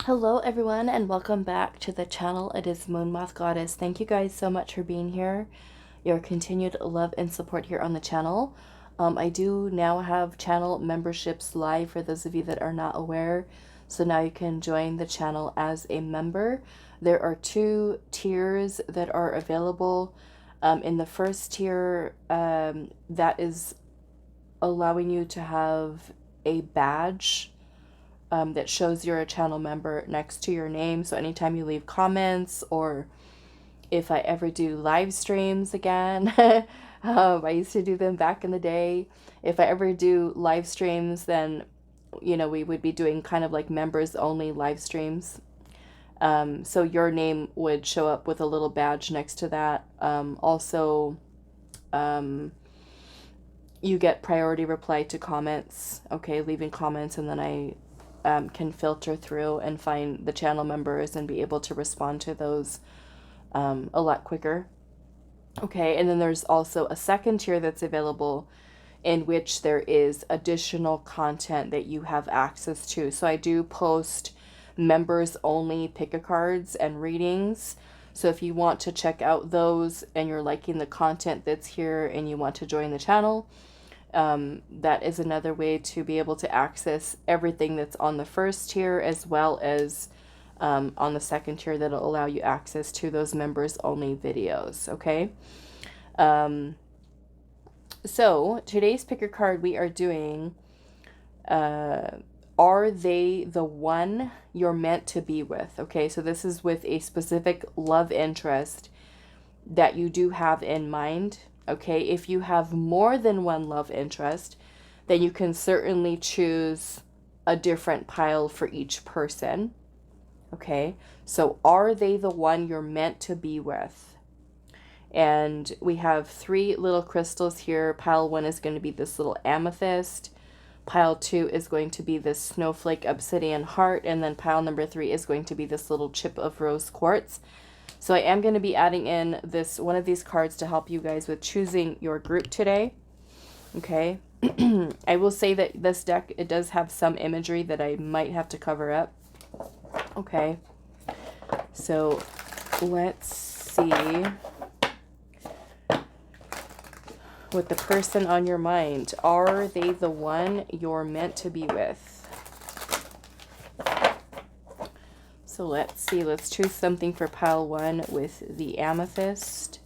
Hello everyone and welcome back to the channel. It is moonmothgoddess. Thank you guys so much for being here. Your continued love and support here on the channel. I do now have channel memberships live for those of you that are not aware. So now you can join the channel as a member. There are two tiers that are available. In the first tier, that is allowing you to have a badge that shows you're a channel member next to your name. So anytime you leave comments, or if I ever do live streams again, I used to do them back in the day. If I ever do live streams, then, you know, we would be doing kind of like members only live streams. So your name would show up with a little badge next to that. Also, you get priority reply to comments, okay, leaving comments, and then I can filter through and find the channel members and be able to respond to those a lot quicker. Okay, and then there's also a second tier that's available in which there is additional content that you have access to. So I do post members only pick-a-cards and readings. So if you want to check out those and you're liking the content that's here and you want to join the channel, that is another way to be able to access everything that's on the first tier, as well as on the second tier that'll allow you access to those members only videos. Okay. So today's picker card we are doing, are they the one you're meant to be with? Okay. So this is with a specific love interest that you do have in mind. Okay, if you have more than one love interest, then you can certainly choose a different pile for each person. Okay, so are they the one you're meant to be with? And we have three little crystals here. Pile 1 is going to be this little amethyst. Pile 2 is going to be this snowflake obsidian heart. And then pile number 3 is going to be this little chip of rose quartz. So I am going to be adding in one of these cards to help you guys with choosing your group today. Okay. I will say that this deck, it does have some imagery that I might have to cover up. Okay. So let's see with the person on your mind. Are they the one you're meant to be with? So let's see, let's choose something for pile 1 with the amethyst.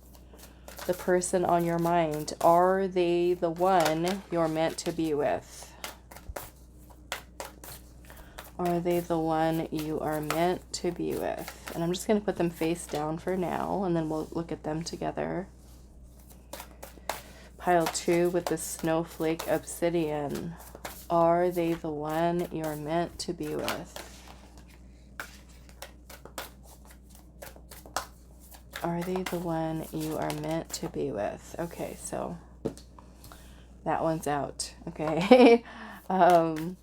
The person on your mind, are they the one you're meant to be with? Are they the one you are meant to be with? And I'm just going to put them face down for now, and then we'll look at them together. Pile 2 with the snowflake obsidian. Are they the one you're meant to be with? Are they the one you are meant to be with? Okay, so that one's out. Okay. Pile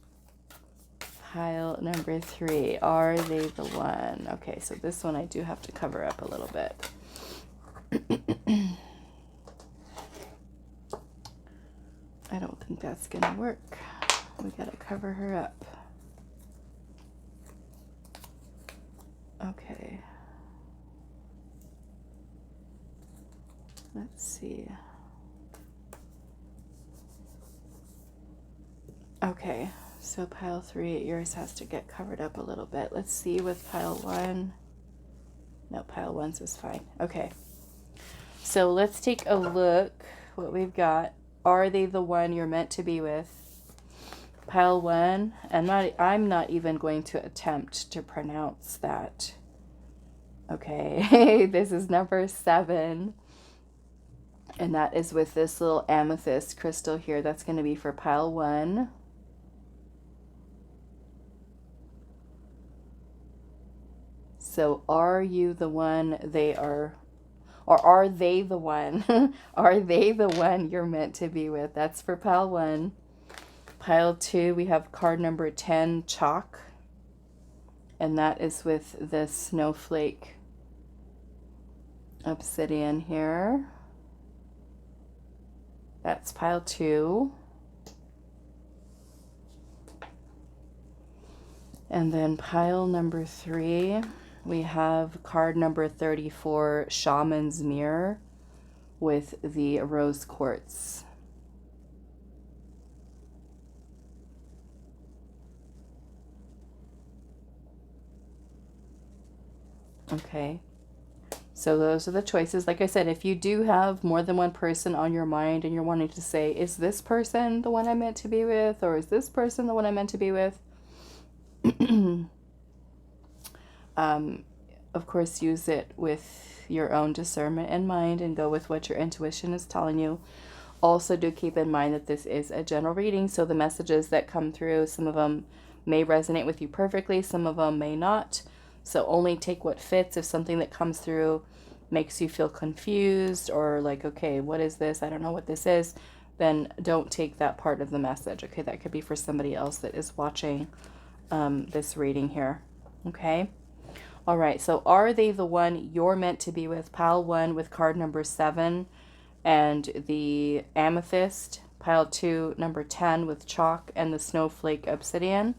number 3. Are they the one? Okay, so this one I do have to cover up a little bit. I don't think that's gonna work. We gotta cover her up. Okay. Let's see. Okay, so pile 3, yours has to get covered up a little bit. Let's see with pile 1. No, pile 1's is fine. Okay, so let's take a look what we've got. Are they the one you're meant to be with? Pile 1, and I'm not even going to attempt to pronounce that. Okay, this is number 7. And that is with this little amethyst crystal here. That's going to be for pile 1. So are you the one they are, or are they the one? Are they the one you're meant to be with? That's for pile 1. Pile 2, we have card number 10, chalk. And that is with the snowflake obsidian here. That's pile 2. And then pile number 3, we have card number 34, Shaman's Mirror with the rose quartz. Okay, so those are the choices. Like I said, if you do have more than one person on your mind and you're wanting to say, is this person the one I meant to be with? Or is this person the one I meant to be with? Of course, use it with your own discernment in mind and go with what your intuition is telling you. Also, do keep in mind that this is a general reading, so the messages that come through, some of them may resonate with you perfectly, some of them may not. So only take what fits. If something that comes through makes you feel confused or like, okay, what is this? I don't know what this is. Then don't take that part of the message. Okay, that could be for somebody else that is watching this reading here. Okay. All right. So are they the one you're meant to be with? Pile 1 with card number 7 and the Amethyst. Pile 2, number 10 with chalk and the Snowflake Obsidian.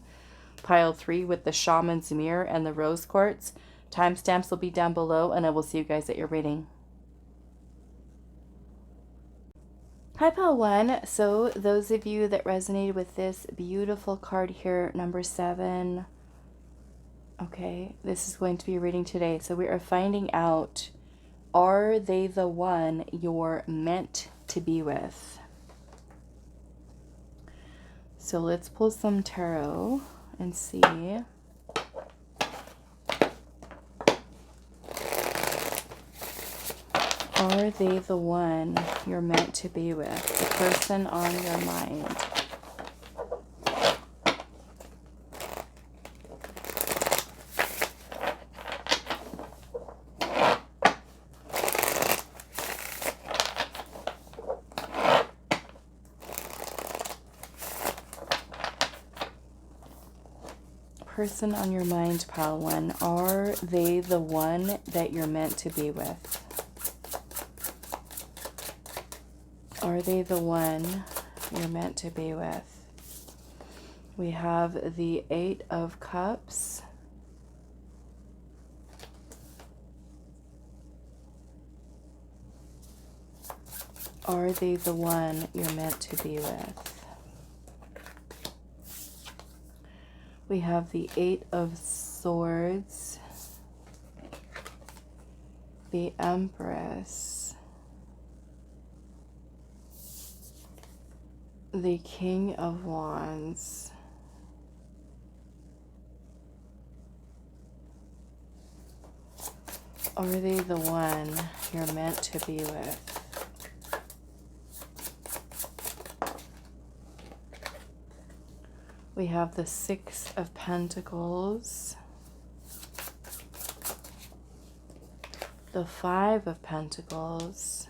Pile 3 with the Shaman's Mirror and the Rose Quartz. Timestamps will be down below, and I will see you guys at your reading. Hi, Pile 1. So those of you that resonated with this beautiful card here, number 7. Okay, this is going to be a reading today. So we are finding out, are they the one you're meant to be with? So let's pull some tarot and see. Are they the one you're meant to be with? The person on your mind. Person on your mind, Pile 1. Are they the one that you're meant to be with? Are they the one you're meant to be with? We have the 8 of Cups. Are they the one you're meant to be with? We have the 8 of Swords, the Empress, the King of Wands, are they the one you're meant to be with? We have the 6 of Pentacles, the 5 of Pentacles,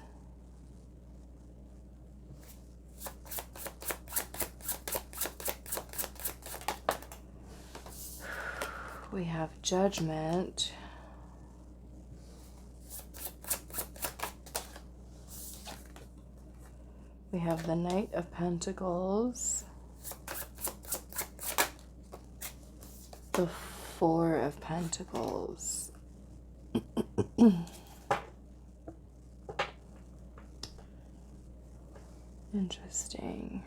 we have Judgment, we have the Knight of Pentacles, the 4 of Pentacles. Interesting.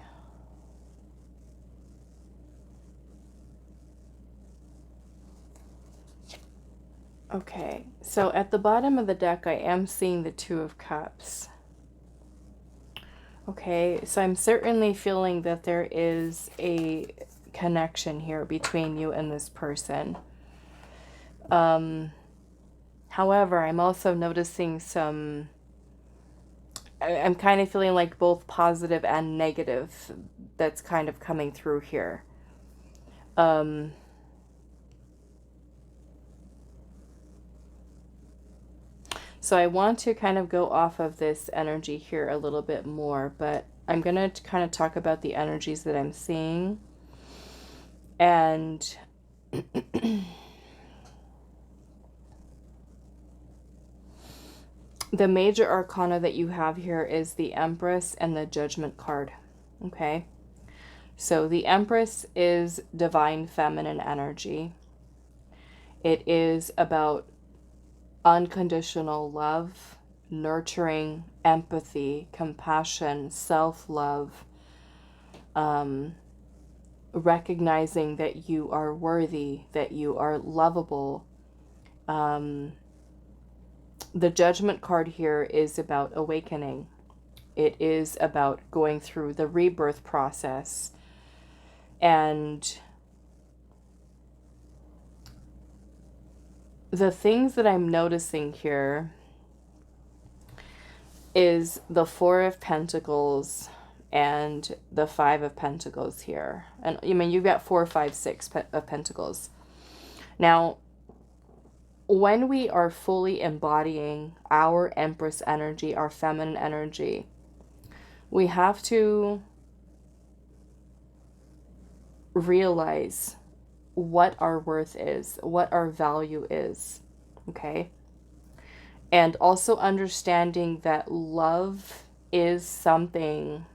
Okay, so at the bottom of the deck, I am seeing the 2 of Cups. Okay, so I'm certainly feeling that there is a connection here between you and this person. However, I'm also noticing some, I'm kind of feeling like both positive and negative that's kind of coming through here. So I want to kind of go off of this energy here a little bit more, but I'm going to kind of talk about the energies that I'm seeing. And the major arcana that you have here is the Empress and the Judgment card. Okay. So the Empress is divine feminine energy. It is about unconditional love, nurturing, empathy, compassion, self-love, recognizing that you are worthy, that you are lovable. The Judgment card here is about awakening. It is about going through the rebirth process. And the things that I'm noticing here is the Four of Pentacles and the Five of Pentacles here. And I mean, you've got 4, 5, 6 of Pentacles. Now, when we are fully embodying our Empress energy, our feminine energy, we have to realize what our worth is, what our value is, okay? And also understanding that love is something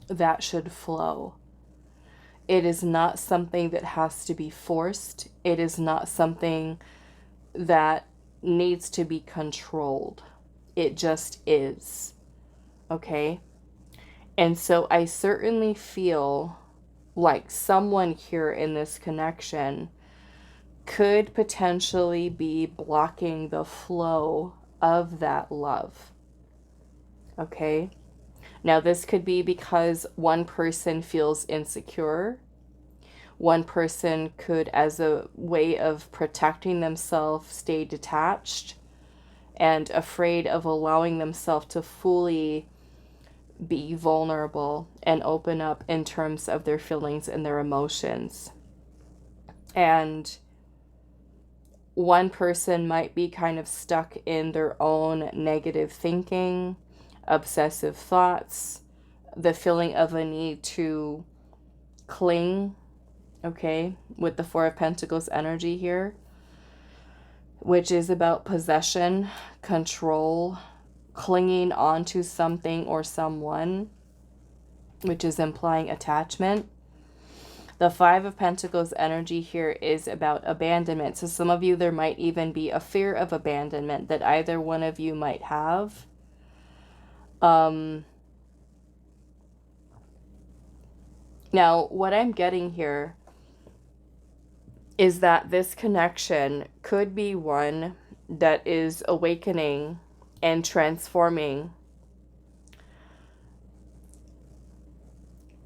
that should flow. It is not something that has to be forced. It is not something that needs to be controlled. It just is, okay? And so I certainly feel like someone here in this connection could potentially be blocking the flow of that love. Okay? Now, this could be because one person feels insecure. One person could, as a way of protecting themselves, stay detached and afraid of allowing themselves to fully be vulnerable and open up in terms of their feelings and their emotions. And one person might be kind of stuck in their own negative thinking, obsessive thoughts, the feeling of a need to cling, okay, with the Four of Pentacles energy here, which is about possession, control, clinging onto something or someone, which is implying attachment. The Five of Pentacles energy here is about abandonment. So some of you, there might even be a fear of abandonment that either one of you might have. Now, what I'm getting here is that this connection could be one that is awakening and transforming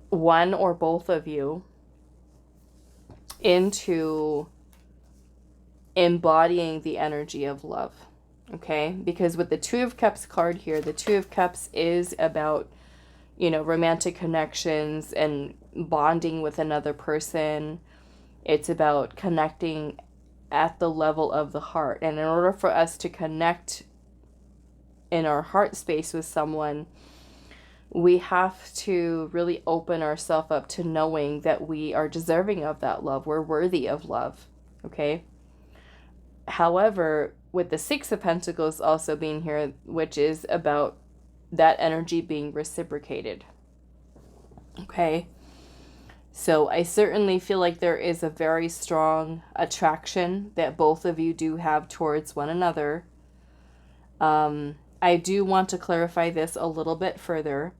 one or both of you into embodying the energy of love, okay? Because with the Two of Cups card here, the Two of Cups is about, you know, romantic connections and bonding with another person. It's about connecting at the level of the heart. And in order for us to connect in our heart space with someone, we have to really open ourselves up to knowing that we are deserving of that love. We're worthy of love, okay? However, with the Six of Pentacles also being here, which is about that energy being reciprocated, okay? So I certainly feel like there is a very strong attraction that both of you do have towards one another. I do want to clarify this a little bit further.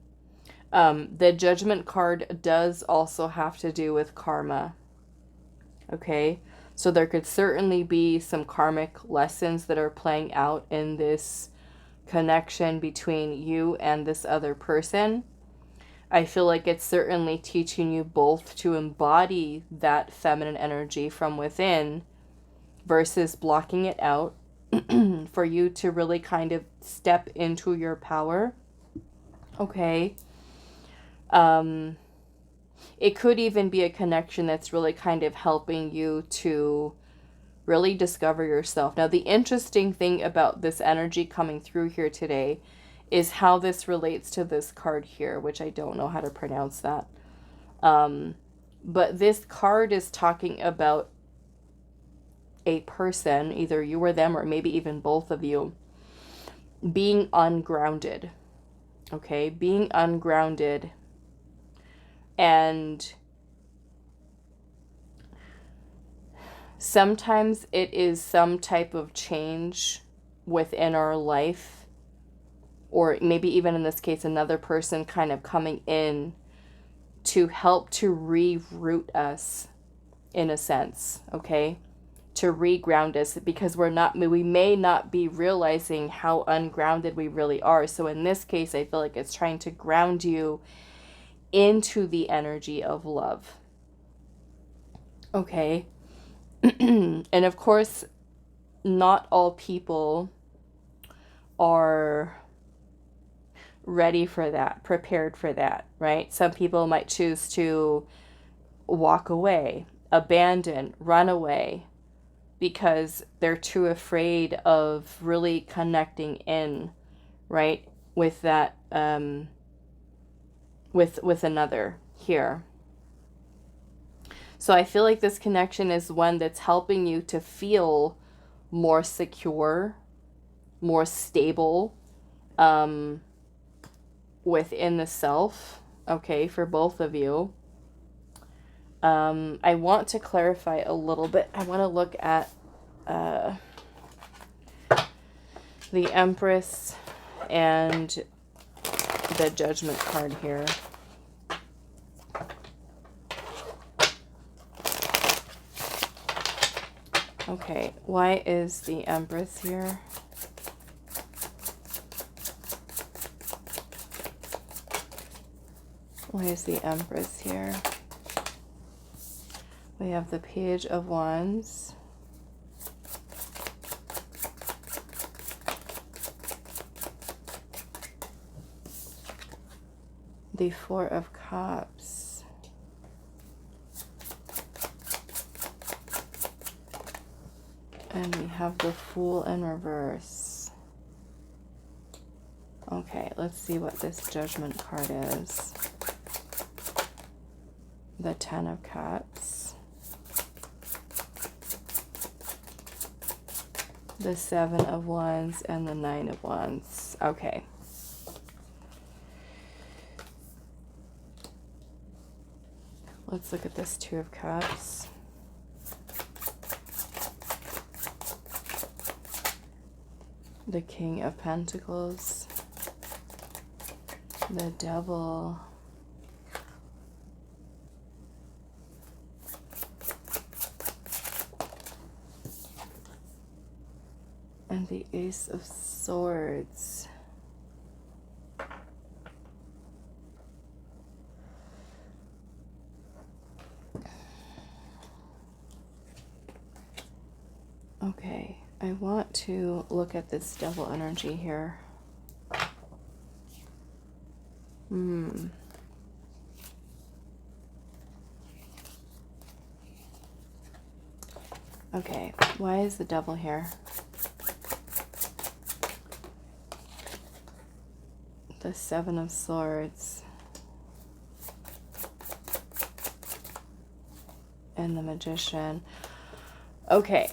The Judgment card does also have to do with karma. Okay, so there could certainly be some karmic lessons that are playing out in this connection between you and this other person. I feel like it's certainly teaching you both to embody that feminine energy from within versus blocking it out, for you to really kind of step into your power. Okay. It could even be a connection that's really kind of helping you to really discover yourself. Now, the interesting thing about this energy coming through here today is how this relates to this card here, which I don't know how to pronounce that. But this card is talking about a person, either you or them, or maybe even both of you, being ungrounded. Okay, being ungrounded And sometimes it is some type of change within our life, or maybe even in this case, another person kind of coming in to help to reroot us in a sense, okay? To reground us, because we may not be realizing how ungrounded we really are. So in this case, I feel like it's trying to ground you into the energy of love. Okay? And of course, not all people are ready for that, prepared for that, right? Some people might choose to walk away, abandon, run away, because they're too afraid of really connecting in, right, with that, with another here. So I feel like this connection is one that's helping you to feel more secure, more stable, within the self, okay, for both of you. I want to clarify a little bit. I want to look at the Empress and the Judgment card here. Okay, why is the Empress here? Why is the Empress here? We have the Page of Wands. The Four of Cups. And we have the Fool in reverse. Okay, let's see what this Judgment card is. The Ten of Cups. The Seven of Wands and the Nine of Wands. Okay. Let's look at this Two of Cups. The King of Pentacles. The Devil. And the Ace of Swords. Okay, I want to look at this Devil energy here. Okay, why is the Devil here? The Seven of Swords. And the Magician. Okay.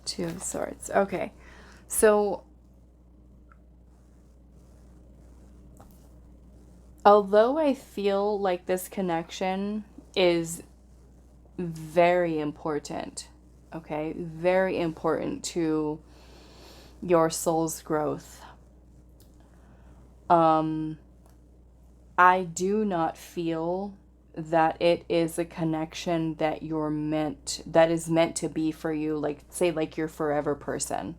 Two of Swords. Okay. So, although I feel like this connection is very important, okay, very important to your soul's growth, I do not feel that it is a connection that that is meant to be for you, like, say, like your forever person.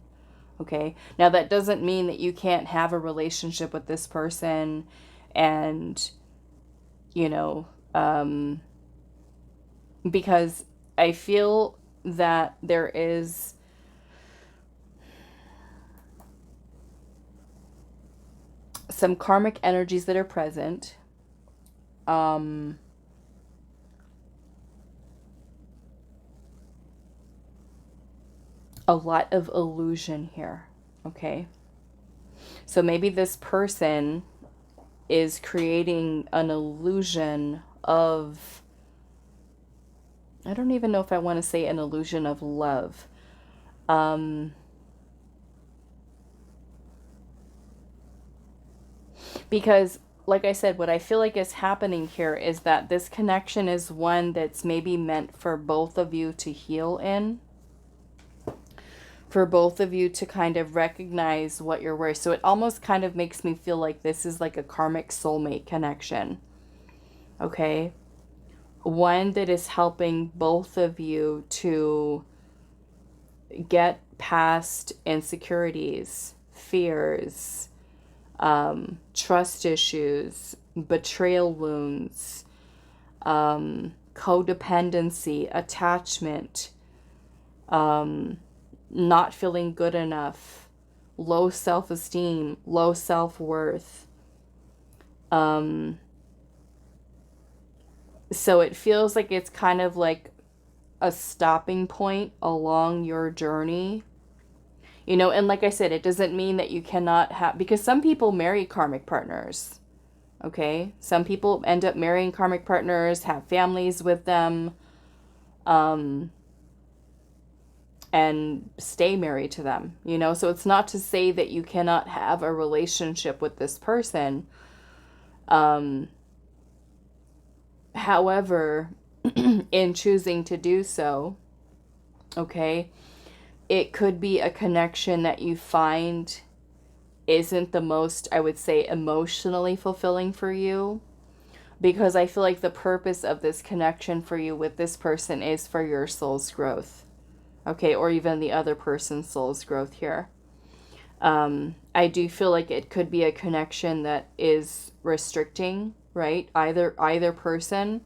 Okay, now that doesn't mean that you can't have a relationship with this person and, you know, because I feel that there is some karmic energies that are present. A lot of illusion here, okay? So maybe this person is creating an illusion of, I don't even know if I want to say an illusion of love. Because like I said, what I feel like is happening here is that this connection is one that's maybe meant for both of you to heal in, for both of you to kind of recognize what you're worth. So it almost kind of makes me feel like this is like a karmic soulmate connection. Okay? One that is helping both of you to get past insecurities, fears, trust issues, betrayal wounds, codependency, attachment, not feeling good enough, low self-esteem, low self-worth. So it feels like it's kind of like a stopping point along your journey. You know, and like I said, it doesn't mean that you cannot have, because some people marry karmic partners. Okay? Some people end up marrying karmic partners, have families with them, and stay married to them, you know? So it's not to say that you cannot have a relationship with this person. However, in choosing to do so, okay, it could be a connection that you find isn't the most, I would say, emotionally fulfilling for you. Because I feel like the purpose of this connection for you with this person is for your soul's growth. Okay, or even the other person's soul's growth here. I do feel like it could be a connection that is restricting, right? Either person.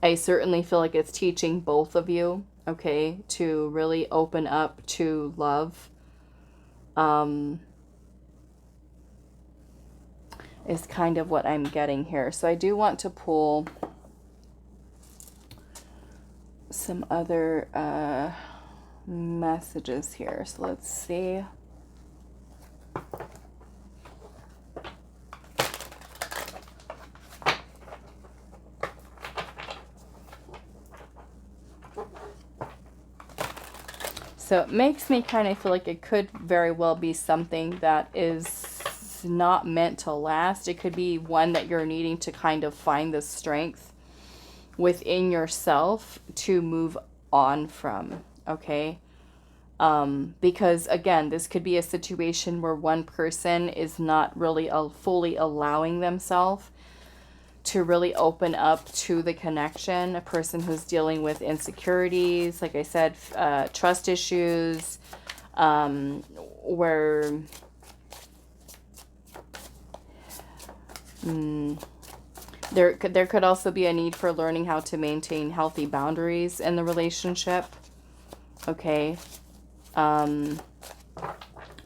I certainly feel like it's teaching both of you, okay, to really open up to love. Is kind of what I'm getting here. So I do want to pull some other messages here. So let's see. So it makes me kind of feel like it could very well be something that is not meant to last. It could be one that you're needing to kind of find the strength within yourself to move on from, okay? Because again, this could be a situation where one person is not really fully allowing themselves to really open up to the connection. A person who's dealing with insecurities, like I said, trust issues, where there could also be a need for learning how to maintain healthy boundaries in the relationship. Okay.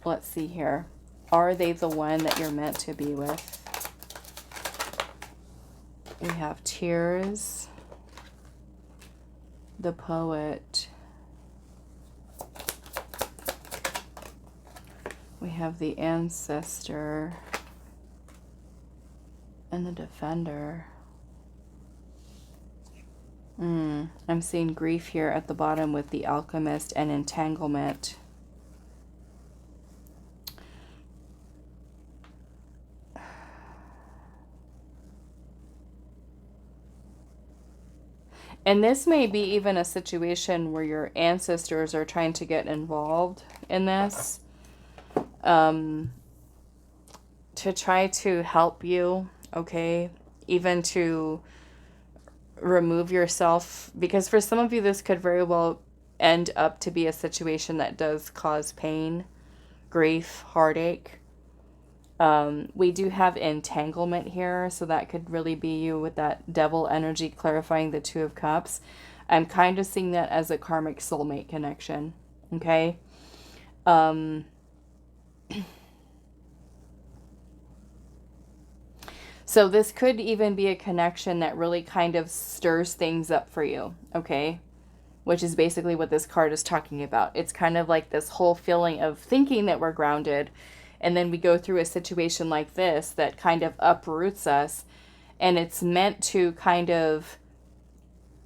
Let's see here. Are they the one that you're meant to be with? We have Tears, the Poet. We have the Ancestor and the Defender. I'm seeing grief here at the bottom with the Alchemist and Entanglement. And this may be even a situation where your ancestors are trying to get involved in this, to try to help you, okay? Even to remove yourself, because for some of you this could very well end up to be a situation that does cause pain, grief, heartache. We do have entanglement here, so that could really be you with that devil energy clarifying the Two of Cups. I'm kind of seeing that as a karmic soulmate connection, okay? So this could even be a connection that really kind of stirs things up for you, okay? Which is basically what this card is talking about. It's kind of like this whole feeling of thinking that we're grounded, and then we go through a situation like this that kind of uproots us, and it's meant to kind of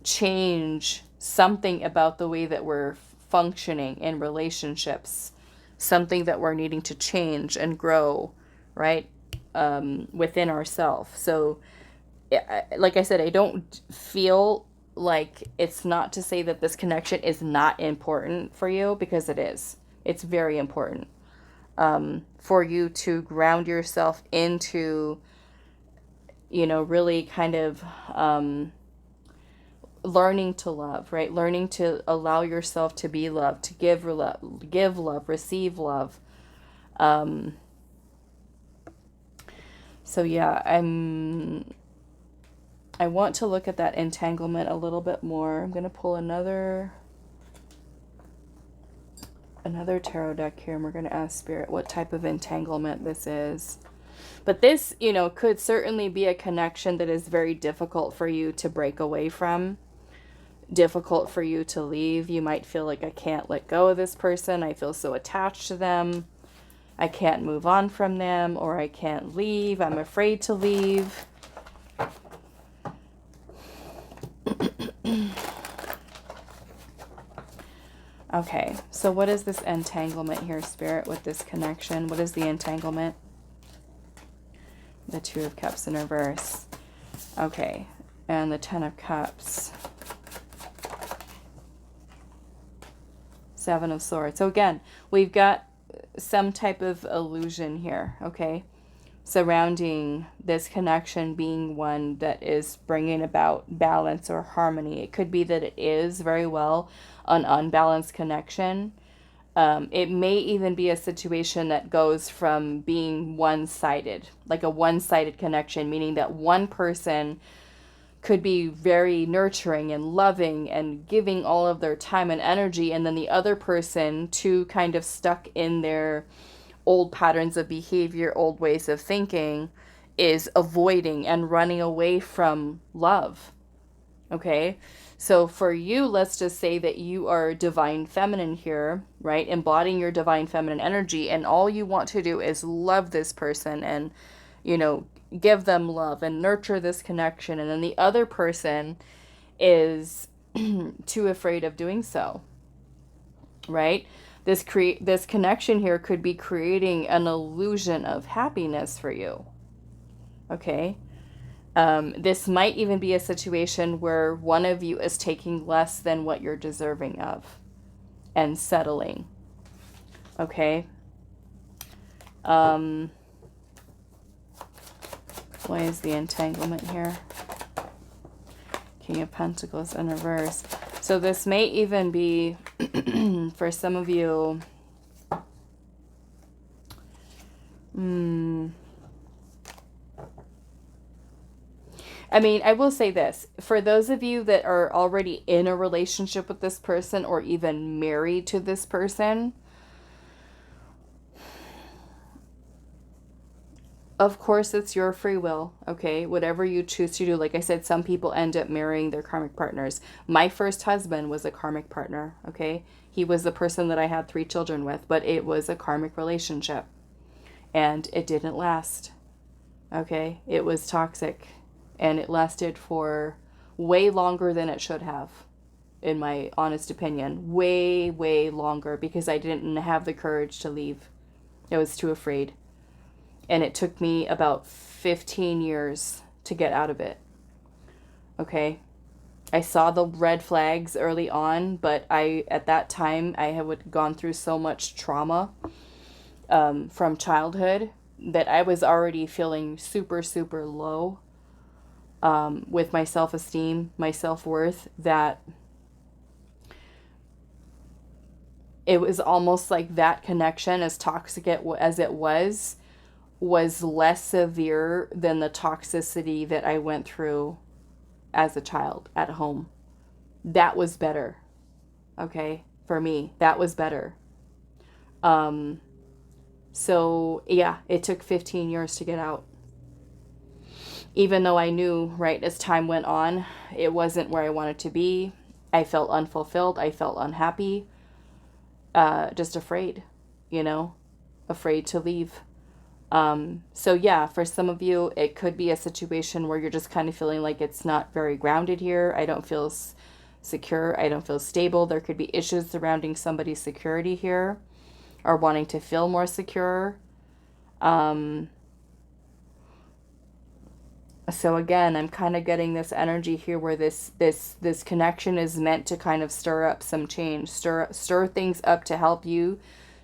change something about the way that we're functioning in relationships something that we're needing to change and grow, right? Within ourselves. So, like I said, I don't feel like, it's not to say that this connection is not important for you, because it is. It's very important for you to ground yourself into, really kind of learning to love, right? Learning to allow yourself to be loved, to give love, receive love. So yeah, I want to look at that entanglement a little bit more. I'm going to pull another tarot deck here, and we're going to ask Spirit what type of entanglement this is. But this, could certainly be a connection that is very difficult for you to break away from, difficult for you to leave. You might feel like, I can't let go of this person. I feel so attached to them. I can't move on from them, or I can't leave. I'm afraid to leave. Okay, so what is this entanglement here, Spirit, with this connection? What is the entanglement? The Two of Cups in reverse. Okay, and the Ten of Cups. Seven of Swords. So again, we've got some type of illusion here, okay? Surrounding this connection being one that is bringing about balance or harmony. It could be that it is very well an unbalanced connection. It may even be a situation that goes from being one-sided, like a one-sided connection, meaning that one person could be very nurturing and loving and giving all of their time and energy, and then the other person, too kind of stuck in their old patterns of behavior, old ways of thinking, is avoiding and running away from love. Okay? So for you, let's just say that you are divine feminine here, right? Embodying your divine feminine energy, and all you want to do is love this person and, give them love and nurture this connection. And then the other person is too afraid of doing so, right? This connection here could be creating an illusion of happiness for you. Okay? This might even be a situation where one of you is taking less than what you're deserving of and settling. Okay? Why is the entanglement here? King of Pentacles in reverse. So this may even be, for some of you, I mean, I will say this. For those of you that are already in a relationship with this person, or even married to this person, of course, it's your free will, okay? Whatever you choose to do. Like I said, some people end up marrying their karmic partners. My first husband was a karmic partner, okay? He was the person that I had 3 children with, but it was a karmic relationship. And it didn't last, okay? It was toxic. And it lasted for way longer than it should have, in my honest opinion. Way, way longer, because I didn't have the courage to leave. I was too afraid. And it took me about 15 years to get out of it. Okay? I saw the red flags early on, but at that time, I had gone through so much trauma from childhood that I was already feeling super, super low. With my self-esteem, my self-worth, that it was almost like that connection, as toxic as it was less severe than the toxicity that I went through as a child at home. That was better. Okay? For me, that was better. So yeah, it took 15 years to get out. Even though I knew, right, as time went on, it wasn't where I wanted to be. I felt unfulfilled. I felt unhappy. Just afraid, afraid to leave. So yeah, for some of you, it could be a situation where you're just kind of feeling like it's not very grounded here. I don't feel secure. I don't feel stable. There could be issues surrounding somebody's security here. are wanting to feel more secure. So again, I'm kind of getting this energy here where this connection is meant to kind of stir up some change, stir things up to help you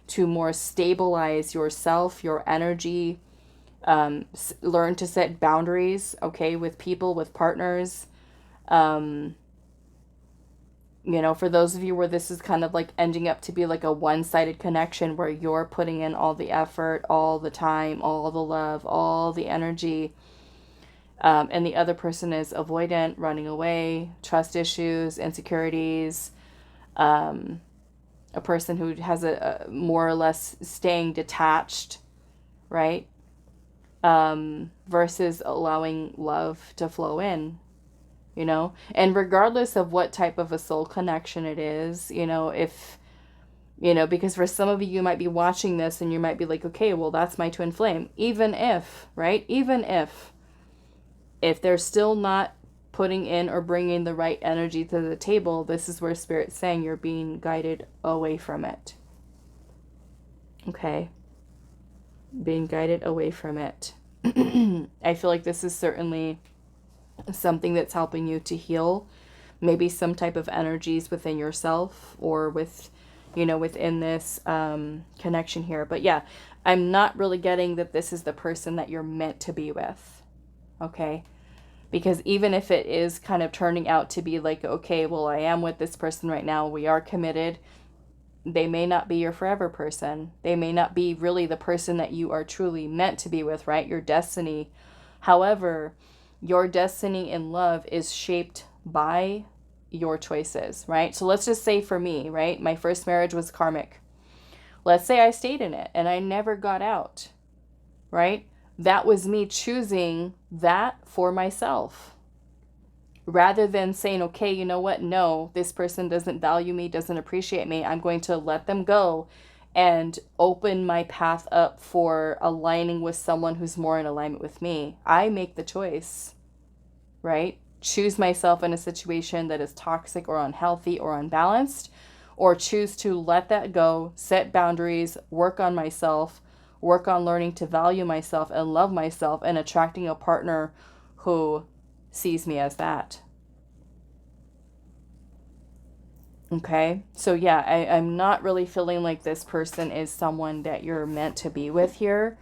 to more stabilize yourself, your energy, learn to set boundaries, okay, with people, with partners. You know, for those of you where this is kind of like ending up to be like a one-sided connection where you're putting in all the effort, all the time, all the love, all the energy, and the other person is avoidant, running away, trust issues, insecurities, a person who has a more or less staying detached, right? Versus allowing love to flow in, you know? And regardless of what type of a soul connection it is, you know, if, you know, because for some of you, you might be watching this and you might be like, okay, well, that's my twin flame. Even if, right? Even if they're still not putting in or bringing the right energy to the table, this is where Spirit's saying you're being guided away from it. Okay? Being guided away from it. I feel like this is certainly something that's helping you to heal maybe some type of energies within yourself or with, you know, within this connection here. But yeah, I'm not really getting that this is the person that you're meant to be with. Okay? Because even if it is kind of turning out to be like, okay, well, I am with this person right now, we are committed, they may not be your forever person. They may not be really the person that you are truly meant to be with, right? Your destiny. However, your destiny in love is shaped by your choices, right? So let's just say for me, right? My first marriage was karmic. Let's say I stayed in it and I never got out, right? That was me choosing that for myself. Rather than saying, okay, you know what? No, this person doesn't value me, doesn't appreciate me. I'm going to let them go and open my path up for aligning with someone who's more in alignment with me. I make the choice, right? Choose myself in a situation that is toxic or unhealthy or unbalanced, or choose to let that go, set boundaries, work on myself, work on learning to value myself and love myself and attracting a partner who sees me as that. Okay, so yeah, I'm not really feeling like this person is someone that you're meant to be with here.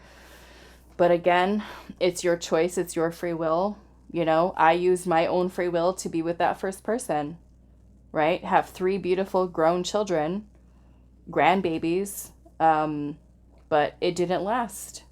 But again, it's your choice, it's your free will. You know, I used my own free will to be with that first person, right? Have 3 beautiful grown children, grandbabies, but it didn't last,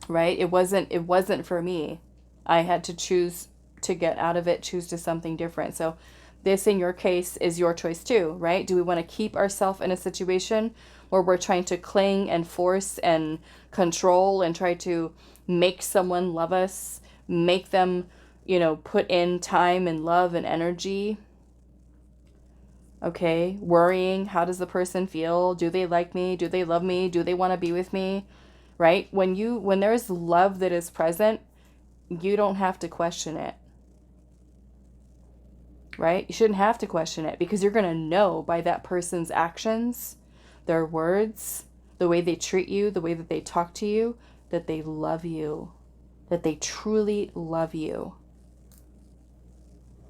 right? It wasn't for me. I had to choose to get out of it, choose to something different. So this in your case is your choice too, right? Do we want to keep ourselves in a situation where we're trying to cling and force and control and try to make someone love us, make them, you know, put in time and love and energy? Okay, worrying, how does the person feel? Do they like me? Do they love me? Do they want to be with me? Right? When there's love that is present, you don't have to question it. Right? You shouldn't have to question it because you're going to know by that person's actions, their words, the way they treat you, the way that they talk to you, that they love you, that they truly love you.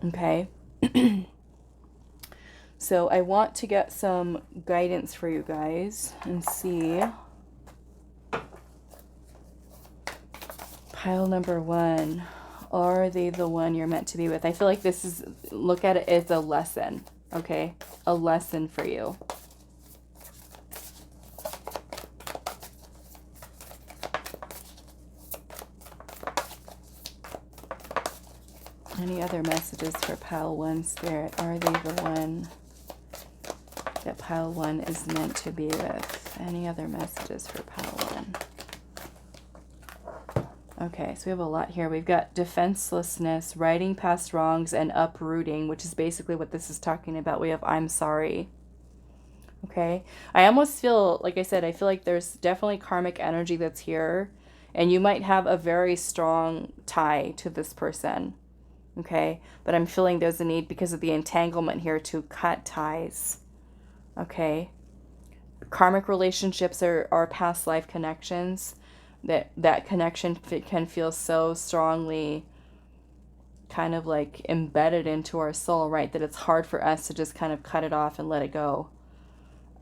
Okay? So I want to get some guidance for you guys and see. Pile number 1. Are they the one you're meant to be with? I feel like this is, look at it as a lesson, okay? A lesson for you. Any other messages for pile 1, Spirit? Are they the one that pile 1 is meant to be with? Any other messages for pile 1? Okay, so we have a lot here. We've got defenselessness, righting past wrongs, and uprooting, which is basically what this is talking about. We have I'm sorry. Okay, I almost feel, like I said, I feel like there's definitely karmic energy that's here, and you might have a very strong tie to this person. Okay, but I'm feeling there's a need because of the entanglement here to cut ties. Okay, Karmic relationships are past life connections. That connection can feel so strongly kind of like embedded into our soul, right? That it's hard for us to just kind of cut it off and let it go.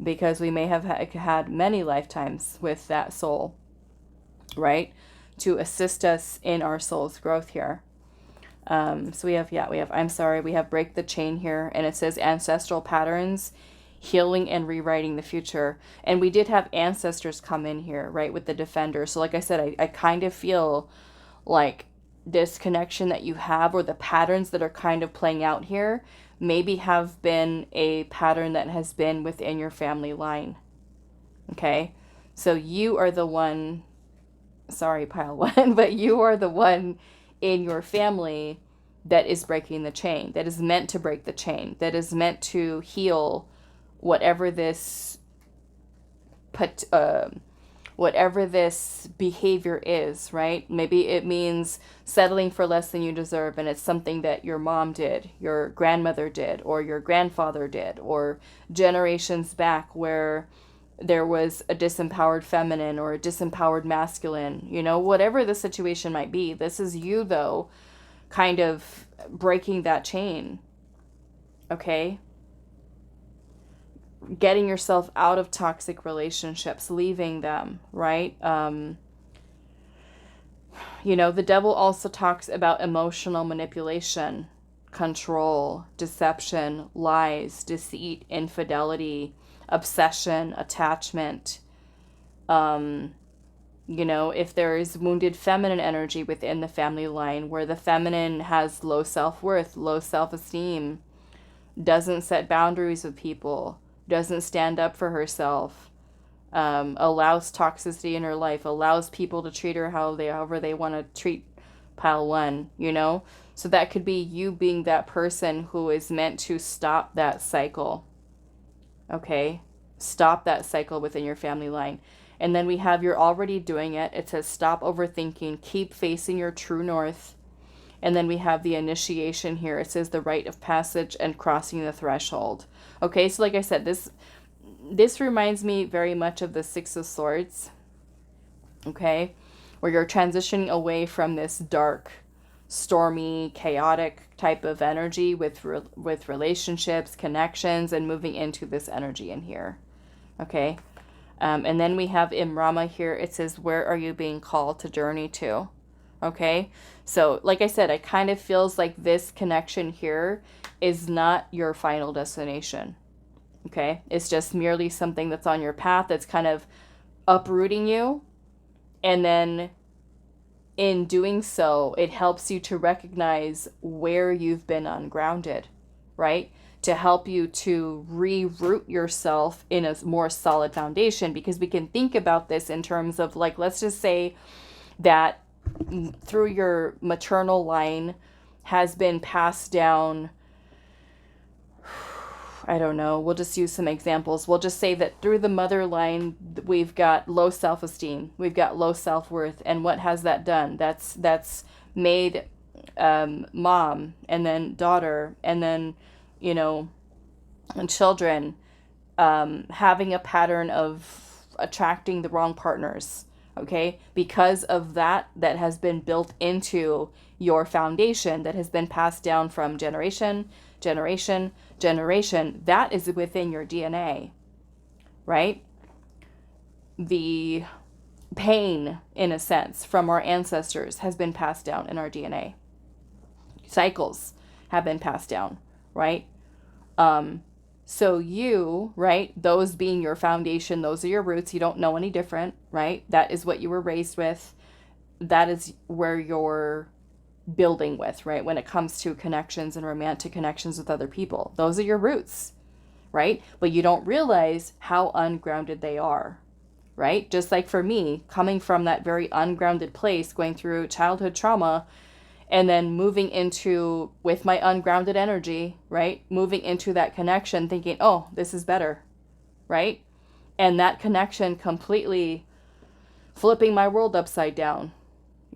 Because we may have had many lifetimes with that soul, right? To assist us in our soul's growth here. So we have we have break the chain here, and it says ancestral patterns, healing and rewriting the future. And we did have ancestors come in here, right, with the defender. So like I said, I kind of feel like this connection that you have, or the patterns that are kind of playing out here, maybe have been a pattern that has been within your family line. Okay? So you are the one, sorry, pile one, but you are the one in your family that is breaking the chain, that is meant to break the chain, that is meant to heal whatever this behavior is, right? Maybe it means settling for less than you deserve, and it's something that your mom did, your grandmother did, or your grandfather did, or generations back where there was a disempowered feminine or a disempowered masculine, whatever the situation might be. This is you, though, kind of breaking that chain, okay? Getting yourself out of toxic relationships, leaving them, right? The devil also talks about emotional manipulation, control, deception, lies, deceit, infidelity, obsession, attachment. If there is wounded feminine energy within the family line, where the feminine has low self-worth, low self-esteem, doesn't set boundaries with people, doesn't stand up for herself, allows toxicity in her life, allows people to treat her however they want to treat pile one, So that could be you being that person who is meant to stop that cycle. Okay? Stop that cycle within your family line. And then we have you're already doing it. It says stop overthinking, keep facing your true north. And then we have the initiation here. It says the rite of passage and crossing the threshold. Okay, so like I said, this reminds me very much of the Six of Swords. Okay, where you're transitioning away from this dark, stormy, chaotic type of energy with relationships, connections, and moving into this energy in here. Okay, and then we have Imrama here. It says, where are you being called to journey to? Okay, so like I said, it kind of feels like this connection here is not your final destination. Okay, it's just merely something that's on your path that's kind of uprooting you. And then in doing so, it helps you to recognize where you've been ungrounded, right? To help you to reroot yourself in a more solid foundation, because we can think about this in terms of, like, let's just say that through your maternal line has been passed down, I don't know, we'll just use some examples. We'll just say that through the mother line, we've got low self-esteem, we've got low self-worth. And what has that done? That's made mom, and then daughter, and then, and children having a pattern of attracting the wrong partners. Okay, because of that has been built into your foundation, that has been passed down from generation, that is within your DNA, right? The pain, in a sense, from our ancestors has been passed down in our DNA. Cycles have been passed down, right? So you, right, those being your foundation, those are your roots. You don't know any different, right? That is what you were raised with. That is where you're building with, right? When it comes to connections and romantic connections with other people, those are your roots, right? But you don't realize how ungrounded they are, right? Just like for me, coming from that very ungrounded place, going through childhood trauma, and then moving into, with my ungrounded energy, right? Moving into that connection thinking, oh, this is better, right? And that connection completely flipping my world upside down,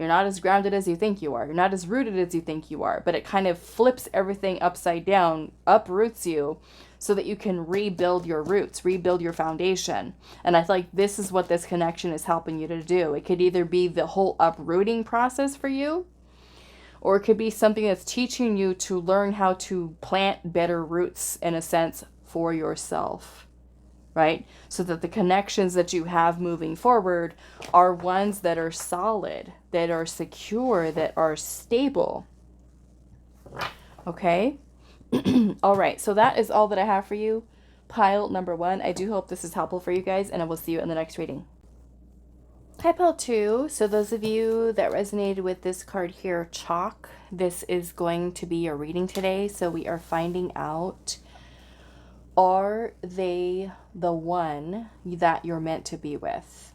You're not as grounded as you think you are. You're not as rooted as you think you are. But it kind of flips everything upside down, uproots you, so that you can rebuild your roots, rebuild your foundation. And I feel like this is what this connection is helping you to do. It could either be the whole uprooting process for you, or it could be something that's teaching you to learn how to plant better roots, in a sense, for yourself, right? So that the connections that you have moving forward are ones that are solid, that are secure, that are stable. Okay? All right, so that is all that I have for you. Pile number 1. I do hope this is helpful for you guys, and I will see you in the next reading. Hi, Pile 2. So those of you that resonated with this card here, Chalk, this is going to be your reading today. So we are finding out, are they the one that you're meant to be with?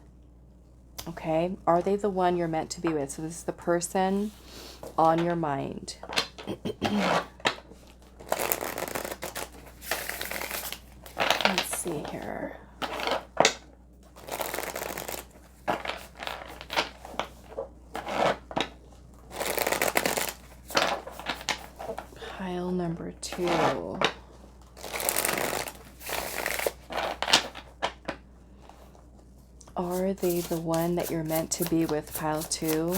Okay, are they the one you're meant to be with? So this is the person on your mind. Let's see here. Pile number 2. Are they the one that you're meant to be with, Pile 2?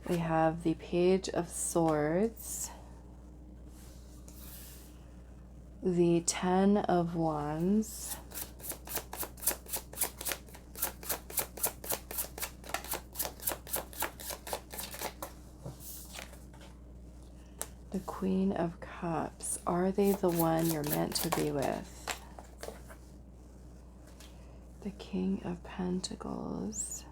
We have the Page of Swords, the Ten of Wands, the Queen of Cups. Are they the one you're meant to be with? The King of Pentacles.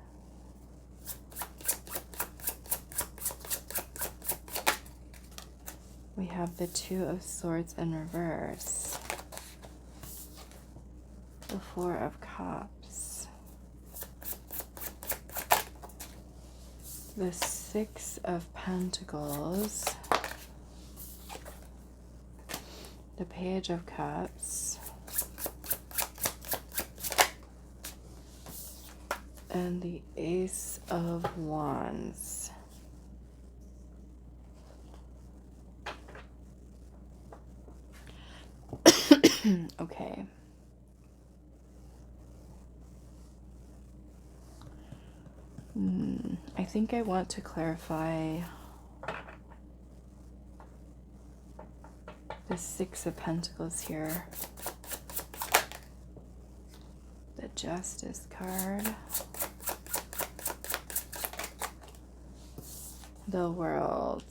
We have the Two of Swords in reverse. The Four of Cups. The Six of Pentacles. The Page of Cups. And the Ace of Wands. Okay. I think I want to clarify the Six of Pentacles here. The Justice card. The World.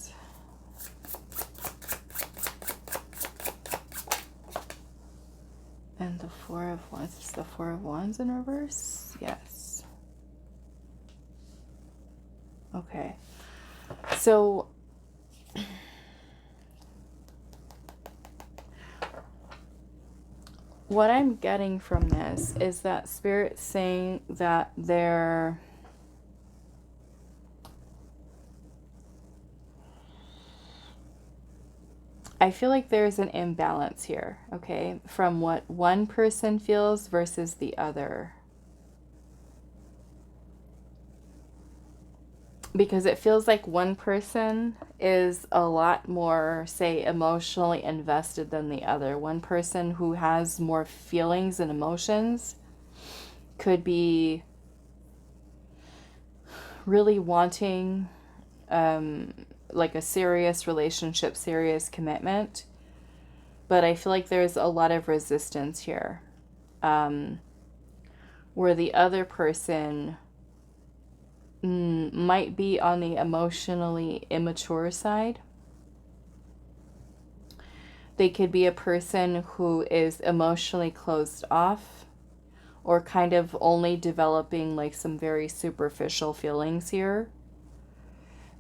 And the Four of Wands. Is the Four of Wands in reverse? Yes. Okay. So what I'm getting from this is that Spirit's saying that they're I feel like there's an imbalance here, okay, from what one person feels versus the other. Because it feels like one person is a lot more, say, emotionally invested than the other. One person who has more feelings and emotions could be really wanting like a serious relationship, serious commitment. But I feel like there's a lot of resistance here. Where the other person might be on the emotionally immature side. They could be a person who is emotionally closed off, or kind of only developing like some very superficial feelings here.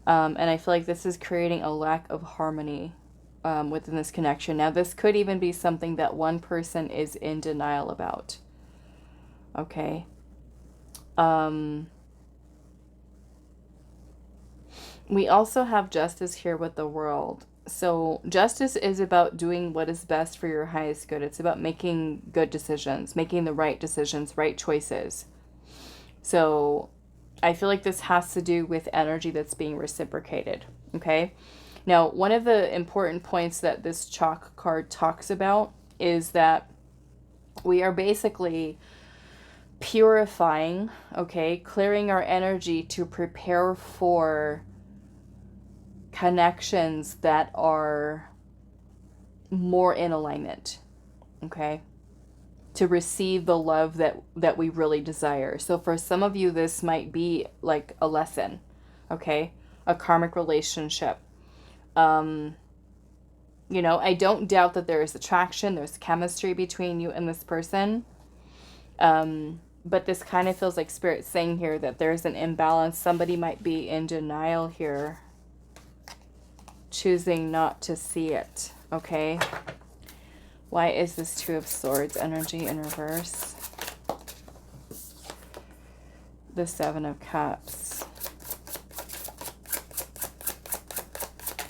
And I feel like this is creating a lack of harmony within this connection. Now, this could even be something that one person is in denial about. Okay. We also have Justice here with the World. So justice is about doing what is best for your highest good. It's about making good decisions, making the right decisions, right choices. So I feel like this has to do with energy that's being reciprocated. Okay. Now, one of the important points that this chalk card talks about is that we are basically purifying, okay, clearing our energy to prepare for connections that are more in alignment, okay, to receive the love that we really desire. So for some of you, this might be like a lesson, okay, a karmic relationship. You know, I don't doubt that there is attraction, there's chemistry between you and this person. But this kind of feels like Spirit saying here that there's an imbalance. Somebody might be in denial here, choosing not to see it, okay? Why is this Two of Swords energy in reverse? The Seven of Cups,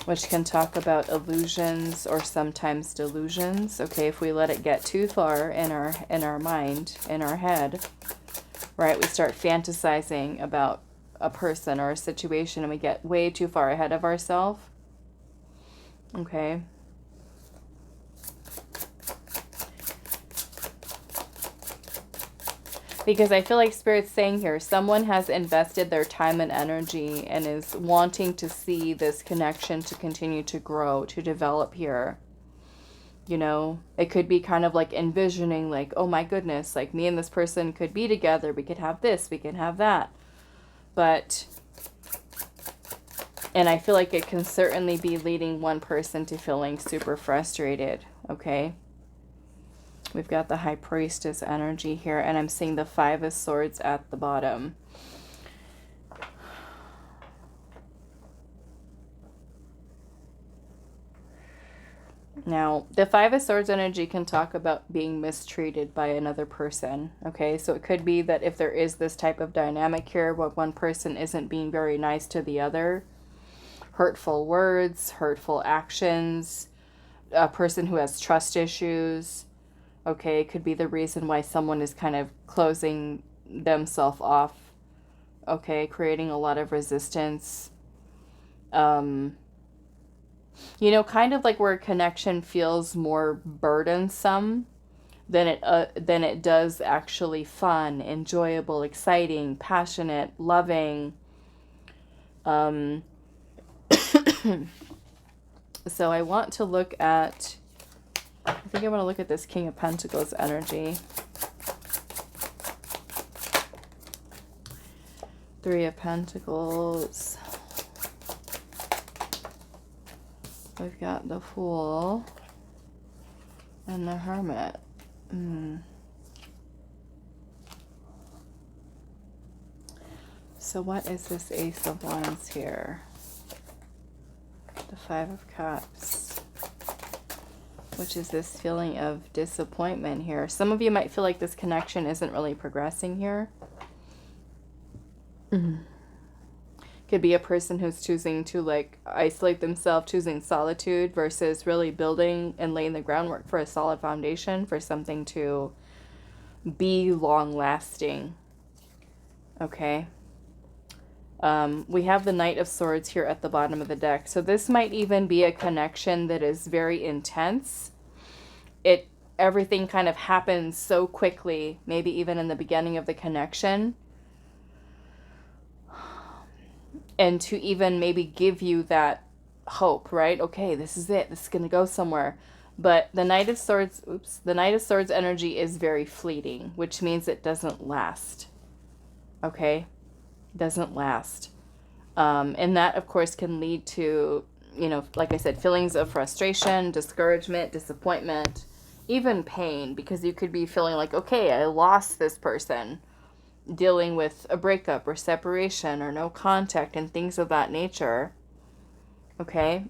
which can talk about illusions or sometimes delusions. Okay, if we let it get too far in our mind, in our head, right, we start fantasizing about a person or a situation and we get way too far ahead of ourselves. Okay. Because I feel like Spirit's saying here, someone has invested their time and energy and is wanting to see this connection to continue to grow, to develop here. You know, it could be kind of like envisioning like, oh my goodness, like me and this person could be together. We could have this, we can have that. But, and I feel like it can certainly be leading one person to feeling super frustrated, okay? We've got the High Priestess energy here, and I'm seeing the Five of Swords at the bottom. Now, the Five of Swords energy can talk about being mistreated by another person, okay? So it could be that if there is this type of dynamic here where one person isn't being very nice to the other, hurtful words, hurtful actions, a person who has trust issues, okay, it could be the reason why someone is kind of closing themselves off, okay, creating a lot of resistance. You know, kind of like where a connection feels more burdensome than it does actually fun, enjoyable, exciting, passionate, loving. So I want to look at, I think I want to look at this King of Pentacles energy. Three of Pentacles. We've got the Fool and the Hermit. So what is this Ace of Wands here? The Five of Cups, which is this feeling of disappointment here. Some of you might feel like this connection isn't really progressing here. Could be a person who's choosing to like isolate themselves, choosing solitude versus really building and laying the groundwork for a solid foundation for something to be long lasting. Okay. We have the Knight of Swords here at the bottom of the deck. So this might even be a connection that is very intense. Everything kind of happens so quickly, maybe even in the beginning of the connection. And to even maybe give you that hope, right? Okay, this is it. This is going to go somewhere. But the Knight of Swords, the Knight of Swords energy is very fleeting, which means it doesn't last. Okay? Doesn't last. And that, of course, can lead to, you know, like I said, feelings of frustration, discouragement, disappointment, even pain, because you could be feeling like, okay, I lost this person, dealing with a breakup or separation or no contact and things of that nature. Okay?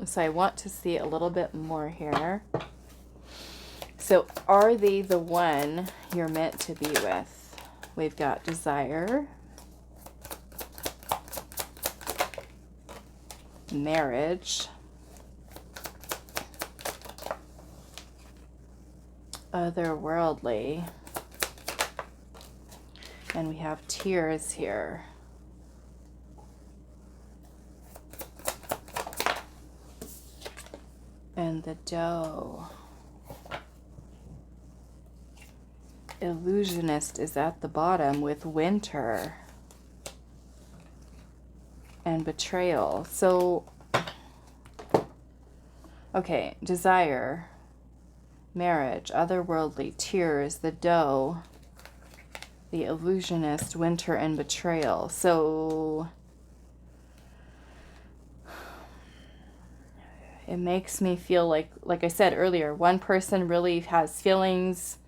So I want to see a little bit more here. So are they the one you're meant to be with? We've got desire, marriage, otherworldly, And we have tears here. And the doe. Illusionist is at the bottom with winter. And betrayal. So, okay, desire, marriage, otherworldly, tears, the doe, the illusionist, winter, and betrayal. So it makes me feel like I said earlier, one person really has feelings,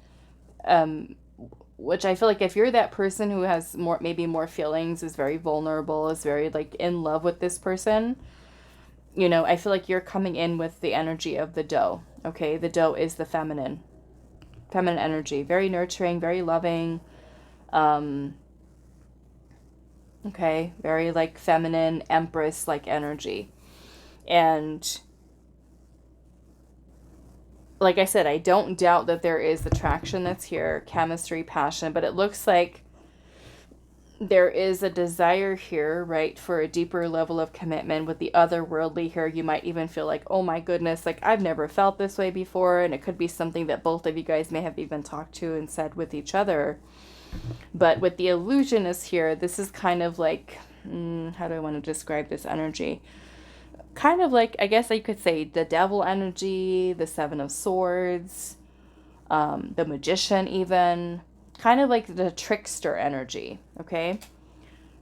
which I feel like if you're that person who has maybe more feelings, is very vulnerable, is very like in love with this person, you know, I feel like you're coming in with the energy of the doe. Okay, the doe is the feminine energy, very nurturing, very loving. Okay, very like feminine empress like energy. And like I said, I don't doubt that there is attraction that's here, chemistry, passion, but it looks like there is a desire here, right, for a deeper level of commitment. With the otherworldly here, you might even feel like, oh my goodness, like I've never felt this way before, and it could be something that both of you guys may have even talked to and said with each other. But with the illusionist here, this is kind of like, how do I want to describe this energy? Kind of like, I guess you could say the devil energy, the Seven of Swords, the magician even. Kind of like the trickster energy, okay?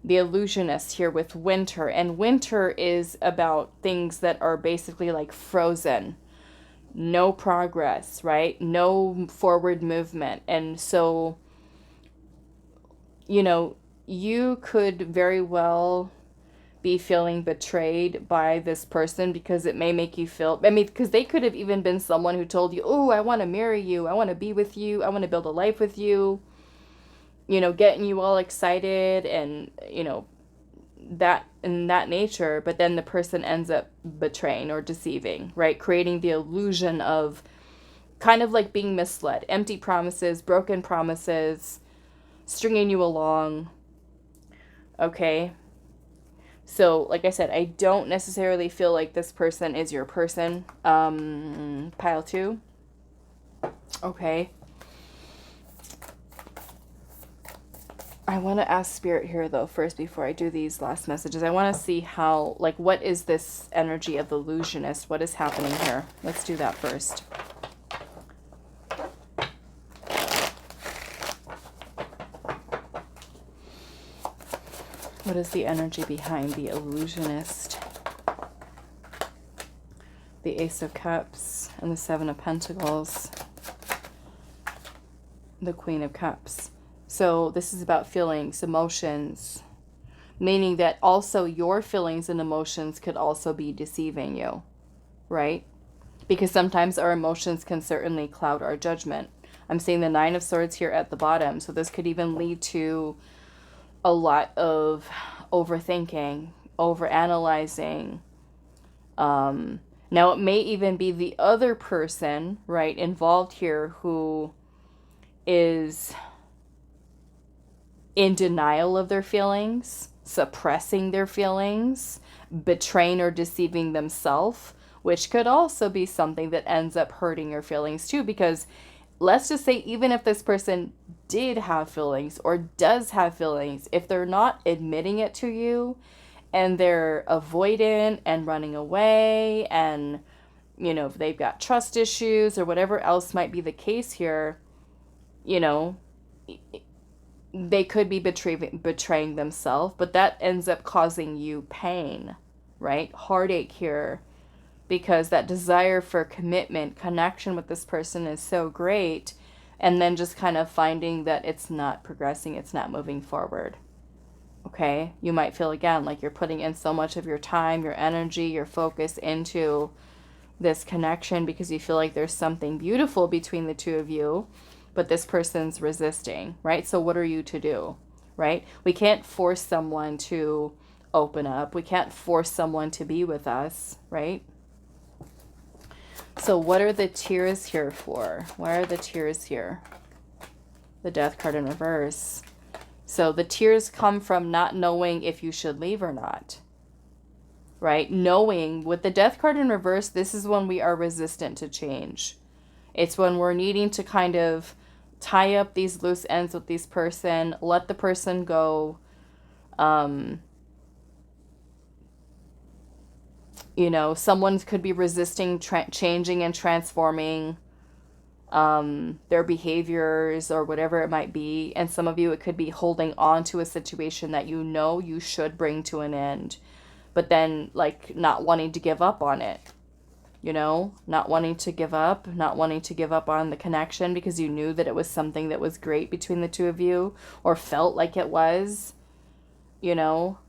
The illusionist here with winter. And winter is about things that are basically like frozen. No progress, right? No forward movement. And so, you know, you could very well be feeling betrayed by this person, because it may make you feel, I mean, because they could have even been someone who told you, oh, I want to marry you, I want to be with you, I want to build a life with you, you know, getting you all excited and, you know, that in that nature. But then the person ends up betraying or deceiving, right? Creating the illusion of kind of like being misled, empty promises, broken promises, stringing you along. Okay. So, like I said, I don't necessarily feel like this person is your person. Pile 2. Okay. I want to ask Spirit here, though, first, before I do these last messages. I want to see how, like, what is this energy of the illusionist? What is happening here? Let's do that first. What is the energy behind the illusionist? The Ace of Cups and the Seven of Pentacles. The Queen of Cups. So this is about feelings, emotions, meaning that also your feelings and emotions could also be deceiving you, right? Because sometimes our emotions can certainly cloud our judgment. I'm seeing the Nine of Swords here at the bottom. So this could even lead to a lot of overthinking, overanalyzing. Now it may even be the other person, right, involved here who is in denial of their feelings, suppressing their feelings, betraying or deceiving themselves, which could also be something that ends up hurting your feelings too. Because let's just say, even if this person did have feelings or does have feelings, if they're not admitting it to you and they're avoidant and running away, and, you know, if they've got trust issues or whatever else might be the case here, you know, they could be betraying themselves, but that ends up causing you pain, right? Heartache here, because that desire for commitment, connection with this person is so great, and then just kind of finding that it's not progressing, it's not moving forward. Okay? You might feel again like you're putting in so much of your time, your energy, your focus into this connection because you feel like there's something beautiful between the two of you, but this person's resisting, right? So what are you to do, right? We can't force someone to open up. We can't force someone to be with us, right? So what are the tears here for? Why are the tears here? The Death card in reverse. So the tears come from not knowing if you should leave or not. Right? Knowing, with the Death card in reverse, this is when we are resistant to change. It's when we're needing to kind of tie up these loose ends with this person, let the person go. You know, someone could be resisting changing and transforming their behaviors or whatever it might be. And some of you, it could be holding on to a situation that you know you should bring to an end, but then like not wanting to give up on it. You know, not wanting to give up on the connection because you knew that it was something that was great between the two of you, or felt like it was, you know.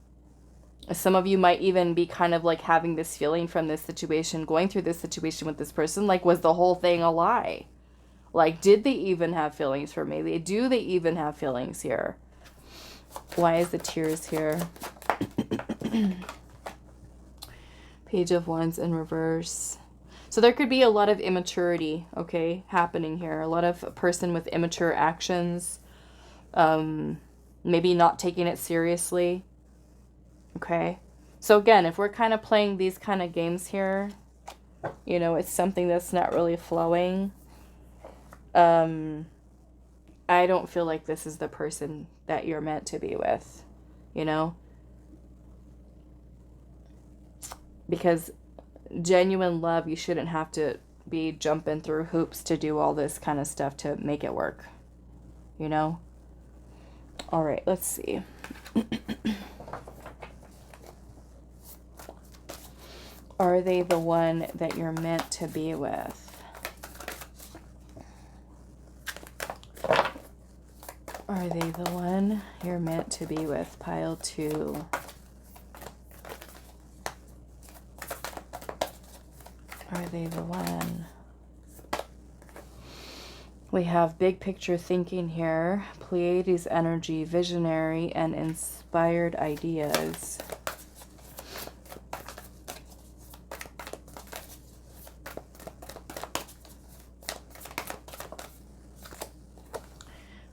Some of you might even be kind of like having this feeling from this situation, going through this situation with this person, like, was the whole thing a lie? Like, did they even have feelings for me? Do they even have feelings here? Why is the tears here? Page of Wands in reverse. So there could be a lot of immaturity, okay, happening here. A lot of a person with immature actions. Maybe not taking it seriously. Okay. So again, if we're kind of playing these kind of games here, you know, it's something that's not really flowing. I don't feel like this is the person that you're meant to be with, you know? Because genuine love, you shouldn't have to be jumping through hoops to do all this kind of stuff to make it work, you know? All right, let's see. Are they the one that you're meant to be with? Are they the one you're meant to be with? Pile 2. Are they the one? We have big picture thinking here. Pleiades energy, visionary, and inspired ideas.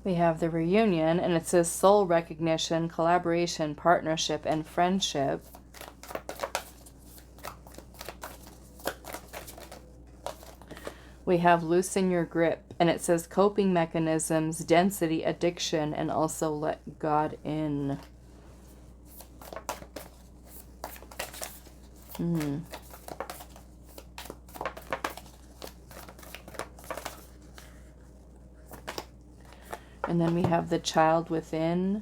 We have the reunion, and it says soul recognition, collaboration, partnership, and friendship. We have loosen your grip, and it says coping mechanisms, density, addiction, and also let God in. And then we have the child within,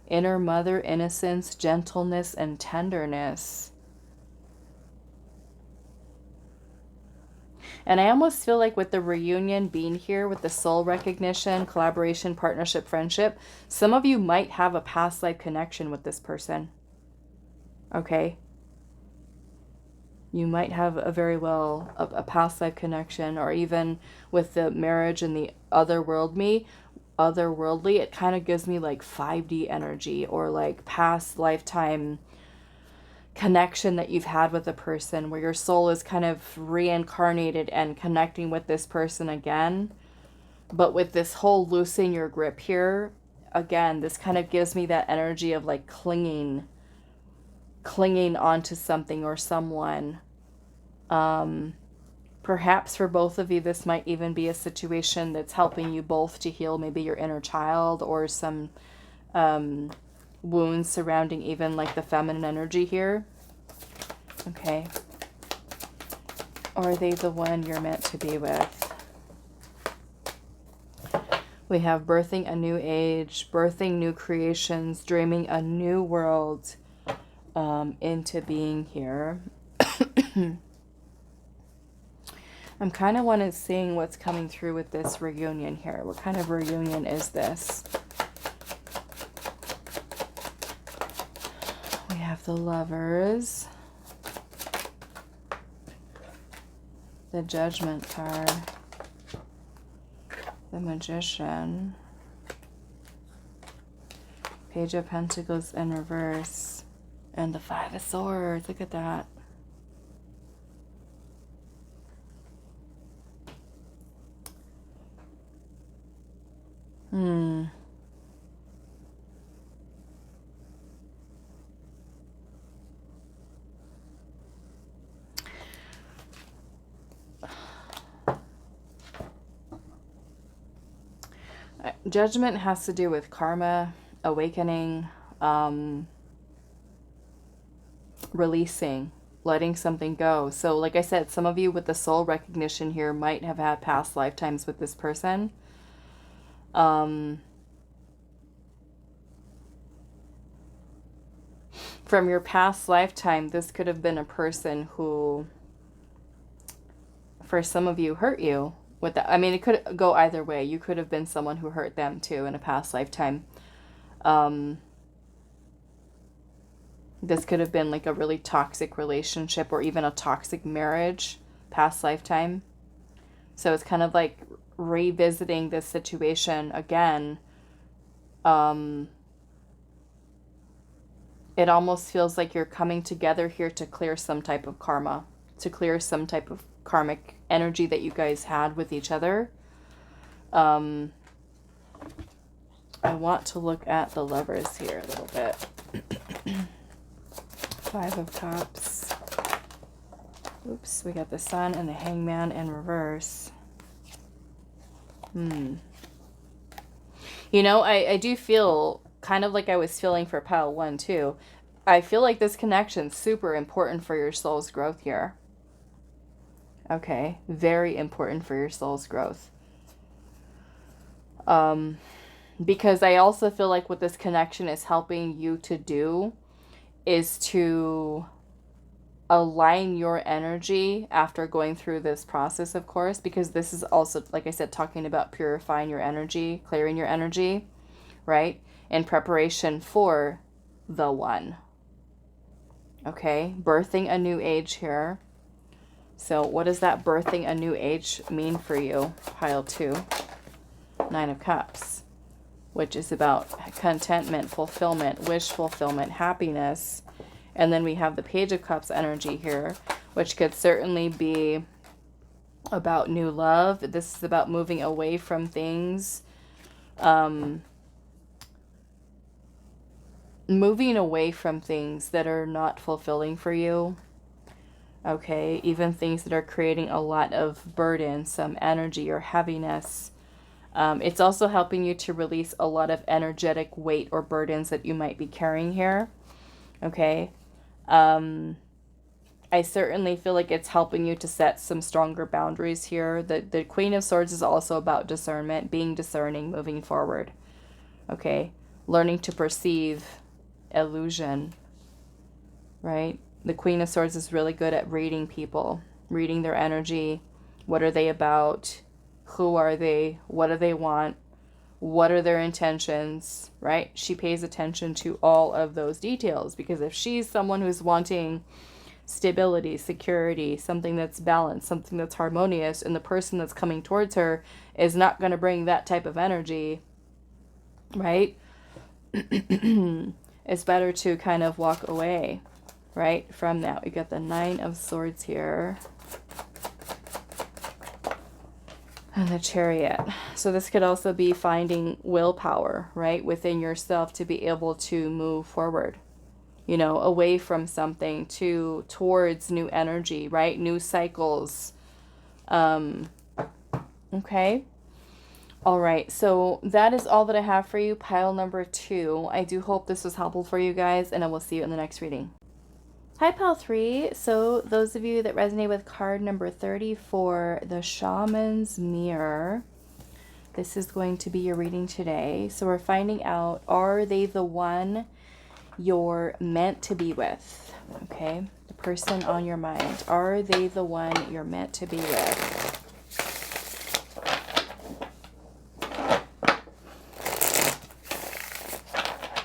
inner mother, innocence, gentleness, and tenderness. And I almost feel like with the reunion being here, with the soul recognition, collaboration, partnership, friendship, some of you might have a past life connection with this person. Okay? You might have a very well, a past life connection, or even with the marriage and the otherworldly, it kind of gives me like 5D energy, or like past lifetime connection that you've had with a person where your soul is kind of reincarnated and connecting with this person again. But with this whole loosen your grip here, again, this kind of gives me that energy of like clinging onto something or someone. Perhaps for both of you, this might even be a situation that's helping you both to heal maybe your inner child, or some wounds surrounding even like the feminine energy here. Okay. Are they the one you're meant to be with? We have birthing a new age, birthing new creations, dreaming a new world into being here. I'm kind of seeing what's coming through with this reunion here. What kind of reunion is this? We have the Lovers, the Judgment card, the Magician, Page of Pentacles in reverse, and the Five of Swords. Look at that. Judgment has to do with karma, awakening, releasing, letting something go. So like I said, some of you with the soul recognition here might have had past lifetimes with this person. From your past lifetime, this could have been a person who, for some of you, hurt you with that. I mean, it could go either way. You could have been someone who hurt them too in a past lifetime. This could have been like a really toxic relationship or even a toxic marriage, past lifetime. So it's kind of like revisiting this situation again. It almost feels like you're coming together here to clear some type of karma, to clear some type of karmic energy that you guys had with each other. I want to look at the Lovers here a little bit. Five of Cups. Oops, we got the Sun and the Hangman in reverse. You know, I do feel kind of like I was feeling for pile 1 too. I feel like this connection's super important for your soul's growth here. Okay, very important for your soul's growth. Because I also feel like what this connection is helping you to do is to align your energy after going through this process, of course, because this is also, like I said, talking about purifying your energy, clearing your energy, right? In preparation for the one. Okay, birthing a new age here. So what does that birthing a new age mean for you? Pile 2, Nine of Cups, which is about contentment, fulfillment, wish fulfillment, happiness. And then we have the Page of Cups energy here, which could certainly be about new love. This is about moving away from things. Moving away from things that are not fulfilling for you. Okay, even things that are creating a lot of burden, some energy or heaviness. It's also helping you to release a lot of energetic weight or burdens that you might be carrying here. Okay. I certainly feel like it's helping you to set some stronger boundaries here. The Queen of Swords is also about discernment, being discerning, moving forward. Okay. Learning to perceive illusion, right? The Queen of Swords is really good at reading people, reading their energy. What are they about? Who are they? What do they want? What are their intentions, right? She pays attention to all of those details, because if she's someone who's wanting stability, security, something that's balanced, something that's harmonious, and the person that's coming towards her is not going to bring that type of energy, right? It's better to kind of walk away, right, from that. We got the Nine of Swords here. And the Chariot. So this could also be finding willpower, right, within yourself to be able to move forward, you know, away from something towards new energy, right? New cycles. Okay. All right. So that is all that I have for you. Pile number 2. I do hope this was helpful for you guys, and I will see you in the next reading. Hi, Pile 3. So those of you that resonate with card number 30 for the Shaman's Mirror, this is going to be your reading today. So we're finding out, are they the one you're meant to be with? Okay, the person on your mind. Are they the one you're meant to be with?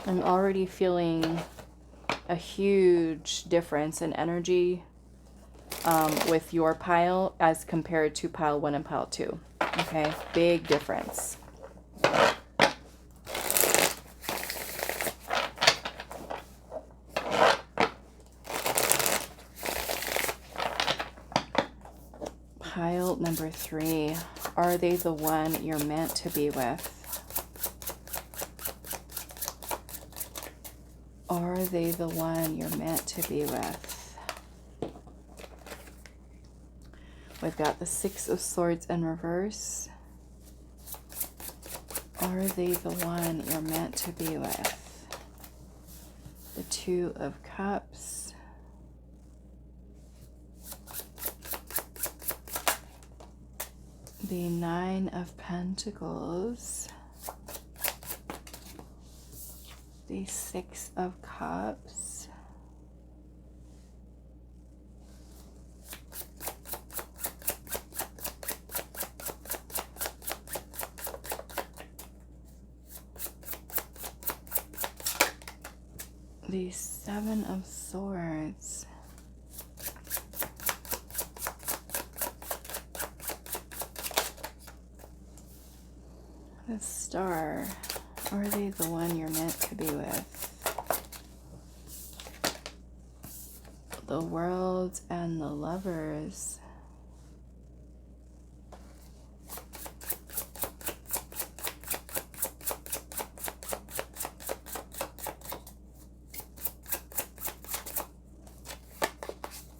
I'm already feeling a huge difference in energy with your pile as compared to pile 1 and pile 2. Okay, big difference. Pile number 3. Are they the one you're meant to be with? Are they the one you're meant to be with? We've got the Six of Swords in reverse. Are they the one you're meant to be with? The Two of Cups. The Nine of Pentacles. The Six of Cups. The Seven of Swords. The Star. Are they the one you're meant to be with? The World and the Lovers.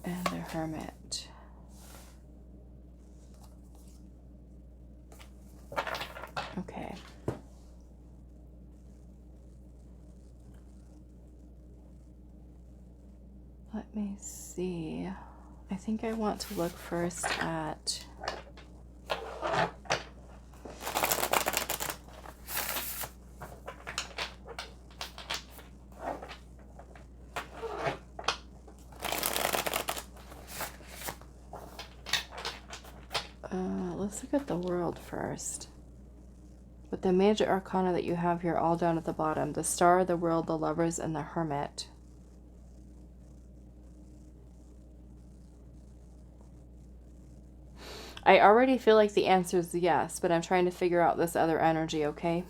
And the Hermit. Okay. Let me see. I think I want to look first at let's look at the World first. With the major arcana that you have here all down at the bottom, the Star, the World, the Lovers, and the Hermit. I already feel like the answer is yes, but I'm trying to figure out this other energy, okay?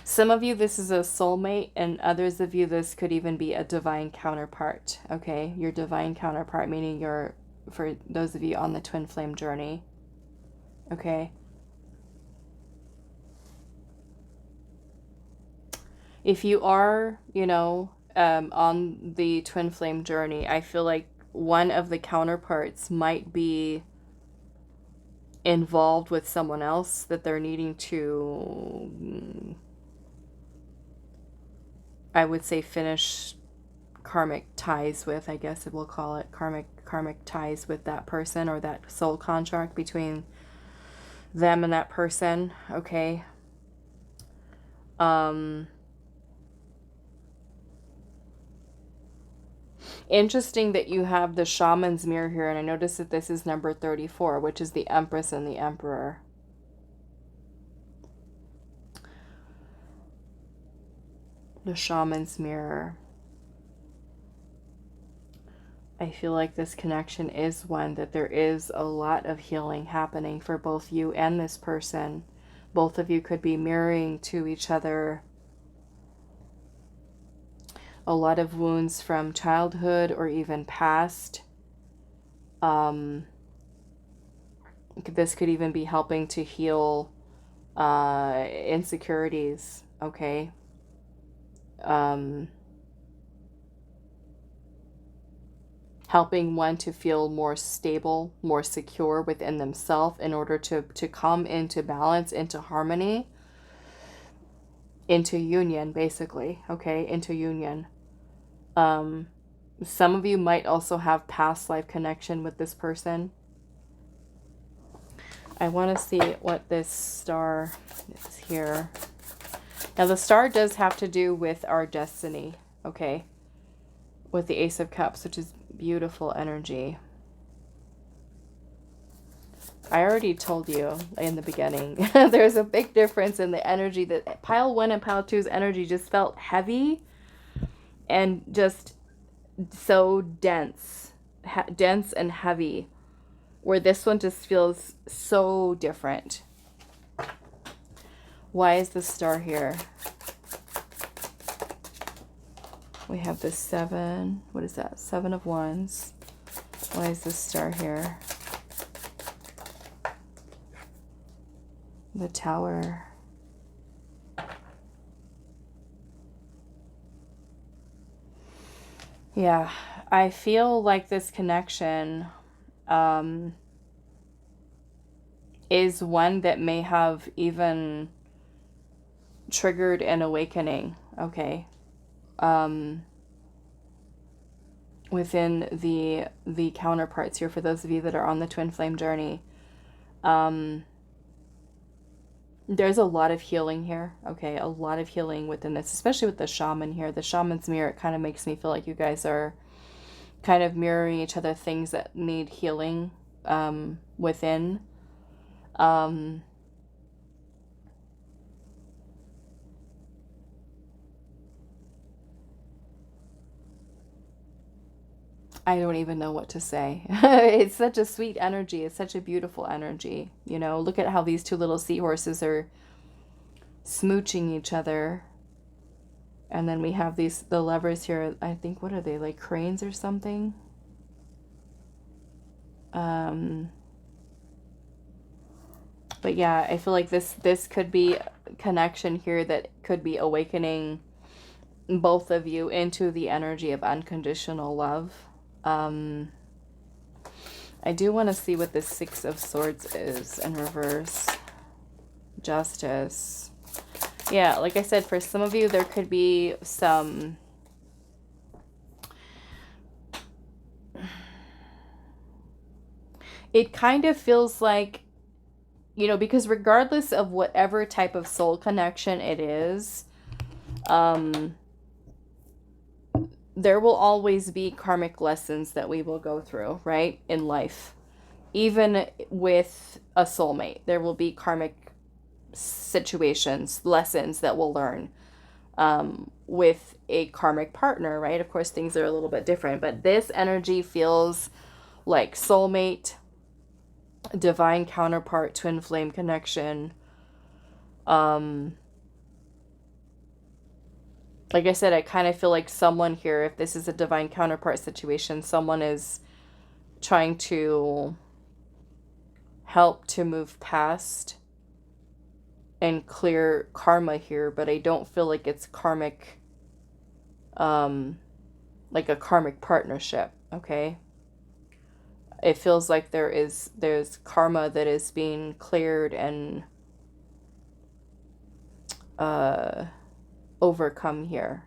Some of you, this is a soulmate, and others of you, this could even be a divine counterpart, okay? Your divine counterpart, meaning your, for those of you on the twin flame journey, okay? If you are, you know, on the twin flame journey, I feel like one of the counterparts might be involved with someone else that they're needing to, I would say, finish karmic ties with, I guess we'll call it karmic ties with that person, or that soul contract between them and that person, okay? Interesting that you have the Shaman's Mirror here, and I notice that this is number 34, which is the Empress and the Emperor. The Shaman's Mirror. I feel like this connection is one that there is a lot of healing happening for both you and this person. Both of you could be mirroring to each other a lot of wounds from childhood or even past. This could even be helping to heal insecurities, okay? Helping one to feel more stable, more secure within themselves in order to come into balance, into harmony, into union, basically, okay? Into union. Some of you might also have past life connection with this person. I want to see what this star is here. Now, the star does have to do with our destiny, okay? With the Ace of Cups, which is beautiful energy. I already told you in the beginning, there's a big difference in the energy. That pile 1 and pile 2's energy just felt heavy and just so dense and heavy, where this one just feels so different. Why is the star here? We have the 7, what is that? 7 of Wands. Why is this star here? The Tower. Yeah, I feel like this connection, is one that may have even triggered an awakening, okay, within the counterparts here, for those of you that are on the twin flame journey. There's a lot of healing here, okay, a lot of healing within this, especially with the shaman here. The shaman's mirror, it kind of makes me feel like you guys are kind of mirroring each other, things that need healing within. I don't even know what to say. It's such a sweet energy. It's such a beautiful energy. You know, look at how these two little seahorses are smooching each other. And then we have the lovers here. I think, what are they, like cranes or something? But yeah, I feel like this could be a connection here that could be awakening both of you into the energy of unconditional love. I do want to see what the Six of Swords is in reverse. Justice. Yeah, like I said, for some of you, there could be some... It kind of feels like, you know, because regardless of whatever type of soul connection it is, there will always be karmic lessons that we will go through, right, in life. Even with a soulmate, there will be karmic situations, lessons that we'll learn. With a karmic partner, right? Of course, things are a little bit different, but this energy feels like soulmate, divine counterpart, twin flame connection. Like I said, I kind of feel like someone here, if this is a divine counterpart situation, someone is trying to help to move past and clear karma here, but I don't feel like it's karmic, like a karmic partnership, okay? It feels like there's karma that is being cleared and overcome here.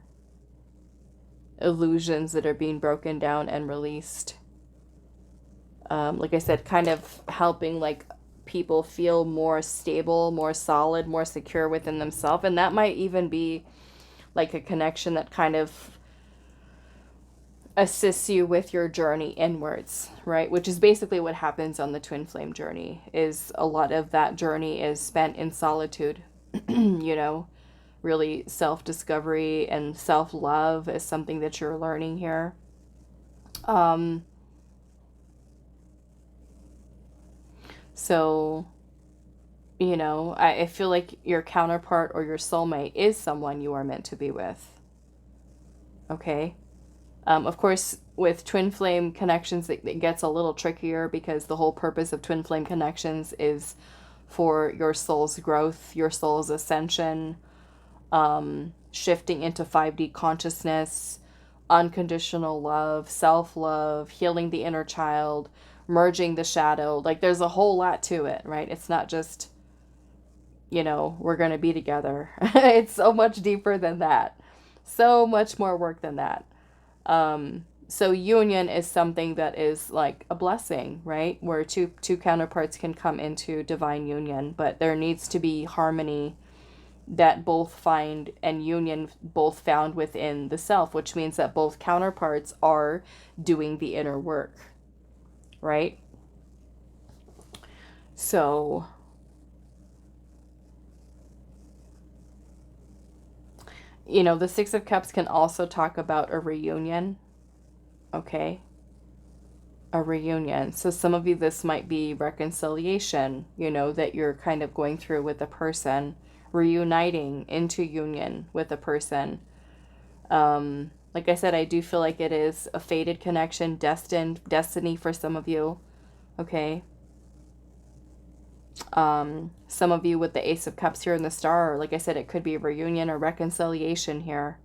Illusions that are being broken down and released. Like I said, kind of helping like people feel more stable, more solid, more secure within themselves. And that might even be like a connection that kind of assists you with your journey inwards, right? Which is basically what happens on the twin flame journey, is a lot of that journey is spent in solitude. You know, really self-discovery and self-love is something that you're learning here. So, you know, I feel like your counterpart or your soulmate is someone you are meant to be with. Okay? Of course, with twin flame connections, it gets a little trickier, because the whole purpose of twin flame connections is for your soul's growth, your soul's ascension, shifting into 5D consciousness, unconditional love, self-love, healing the inner child, merging the shadow. Like, there's a whole lot to it, right? It's not just, you know, we're going to be together. It's so much deeper than that. So much more work than that. So union is something that is like a blessing, right? Where two counterparts can come into divine union, but there needs to be harmony that both find, and union both found within the self, which means that both counterparts are doing the inner work, right? So you know, the Six of Cups can also talk about a reunion, okay? A reunion. So some of you, this might be reconciliation, you know, that you're kind of going through with a person, reuniting into union with a person. Like I said, I do feel like it is a fated connection, destiny for some of you, okay? Some of you with the Ace of Cups here in the Star, like I said, it could be a reunion or reconciliation here.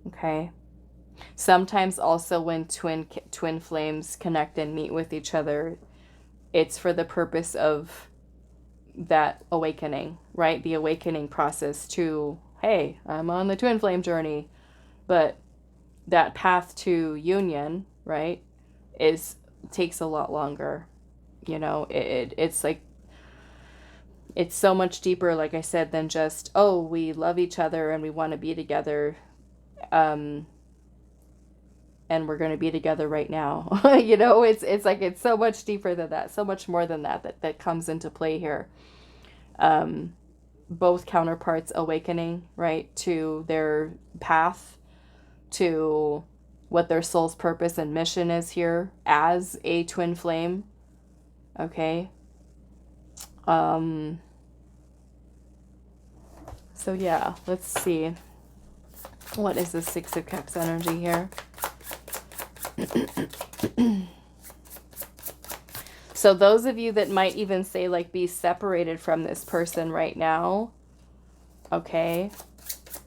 Okay. Sometimes also when twin flames connect and meet with each other, it's for the purpose of that awakening, right? The awakening process to, hey, I'm on the twin flame journey. But that path to union, right, takes a lot longer. You know, it's like, it's so much deeper, like I said, than just, oh, we love each other and we want to be together. And we're going to be together right now. You know, it's like, it's so much deeper than that, so much more than that comes into play here. Both counterparts awakening, right, to their path, to what their soul's purpose and mission is here as a twin flame. Okay. So yeah, let's see. What is the Six of Cups energy here? So those of you that might even say, like, be separated from this person right now, okay,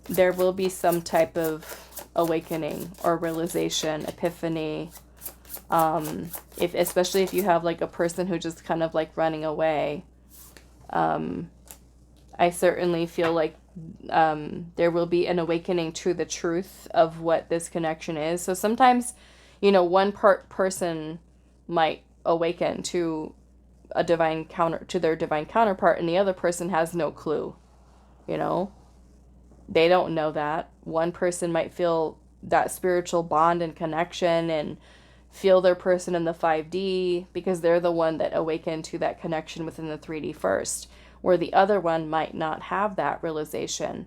there will be some type of awakening or realization, epiphany. Especially if you have like a person who just kind of like running away. I certainly feel like there will be an awakening to the truth of what this connection is. So sometimes, you know, one person might awaken to their divine counterpart, and the other person has no clue. You know, they don't know that. One person might feel that spiritual bond and connection and feel their person in the 5D because they're the one that awakened to that connection within the 3D first, where the other one might not have that realization.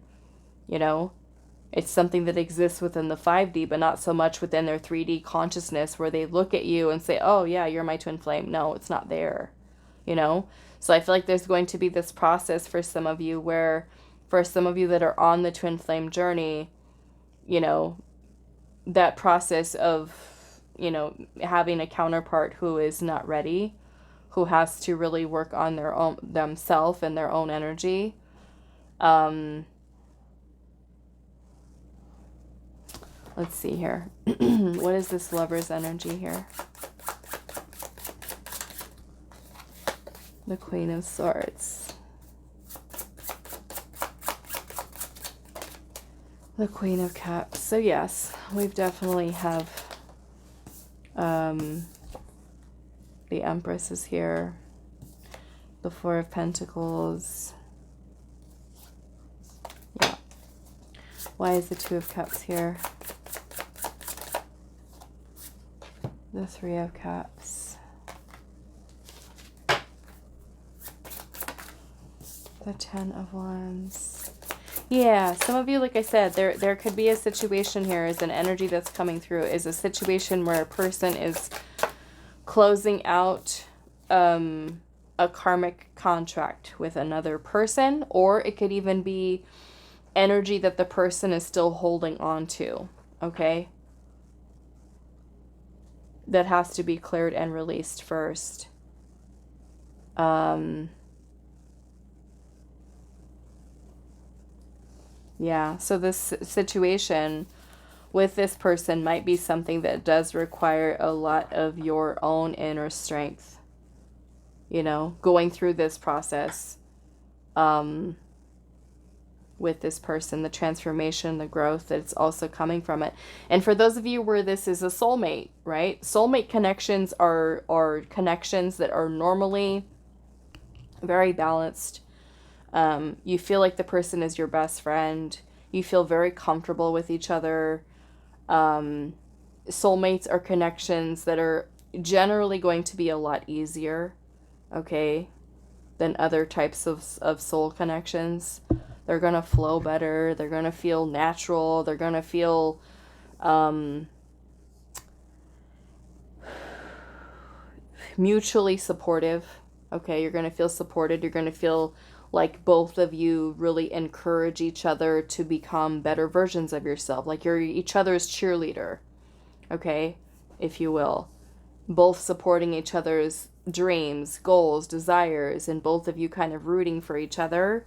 You know, it's something that exists within the 5D, but not so much within their 3D consciousness, where they look at you and say, oh yeah, you're my twin flame. No, it's not there, you know? So I feel like there's going to be this process for some of you where, for some of you that are on the twin flame journey, you know, that process of, you know, having a counterpart who is not ready, who has to really work on their own, themselves and their own energy. Let's see here. What is this Lover's energy here? The Queen of Swords. The Queen of Cups. So yes, we've definitely have the Empress is here. The Four of Pentacles. Yeah. Why is the Two of Cups here? The Three of Cups. The Ten of Wands. Yeah, some of you, like I said, there could be a situation here, is an energy that's coming through, is a situation where a person is closing out a karmic contract with another person, or it could even be energy that the person is still holding on to, okay? That has to be cleared and released first. Yeah, so this situation with this person might be something that does require a lot of your own inner strength, you know, going through this process with this person, the transformation, the growth that's also coming from it. And for those of you where this is a soulmate, right? Soulmate connections are connections that are normally very balanced. You feel like the person is your best friend. You feel very comfortable with each other. Soulmates are connections that are generally going to be a lot easier, okay, than other types of soul connections. They're going to flow better. They're going to feel natural. They're going to feel mutually supportive. Okay, you're going to feel supported. You're going to feel like both of you really encourage each other to become better versions of yourself. Like you're each other's cheerleader, okay, if you will. Both supporting each other's dreams, goals, desires, and both of you kind of rooting for each other.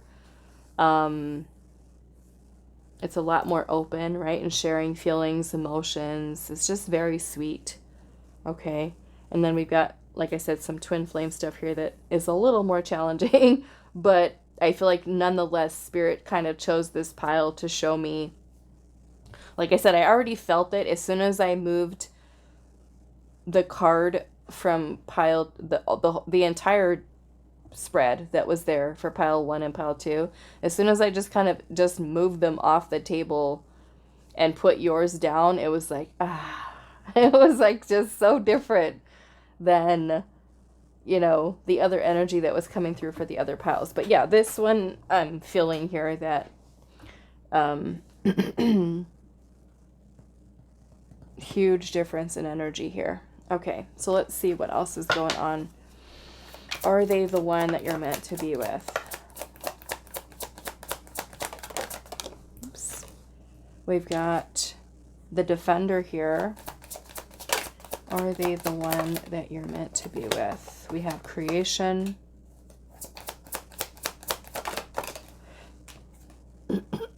It's a lot more open, right? And sharing feelings, emotions. It's just very sweet, okay? And then we've got like I said, some twin flame stuff here that is a little more challenging, but I feel like nonetheless, Spirit kind of chose this pile to show me. Like I said, I already felt it as soon as I moved the card from pile, the entire spread that was there for pile 1 and pile 2. As soon as I just kind of just moved them off the table and put yours down, it was like, it was like just so different than, you know, the other energy that was coming through for the other piles. But yeah, this one I'm feeling here that huge difference in energy here. Okay, so let's see what else is going on. Are they the one that you're meant to be with? Oops. We've got the Defender here. Are they the one that you're meant to be with? We have Creation.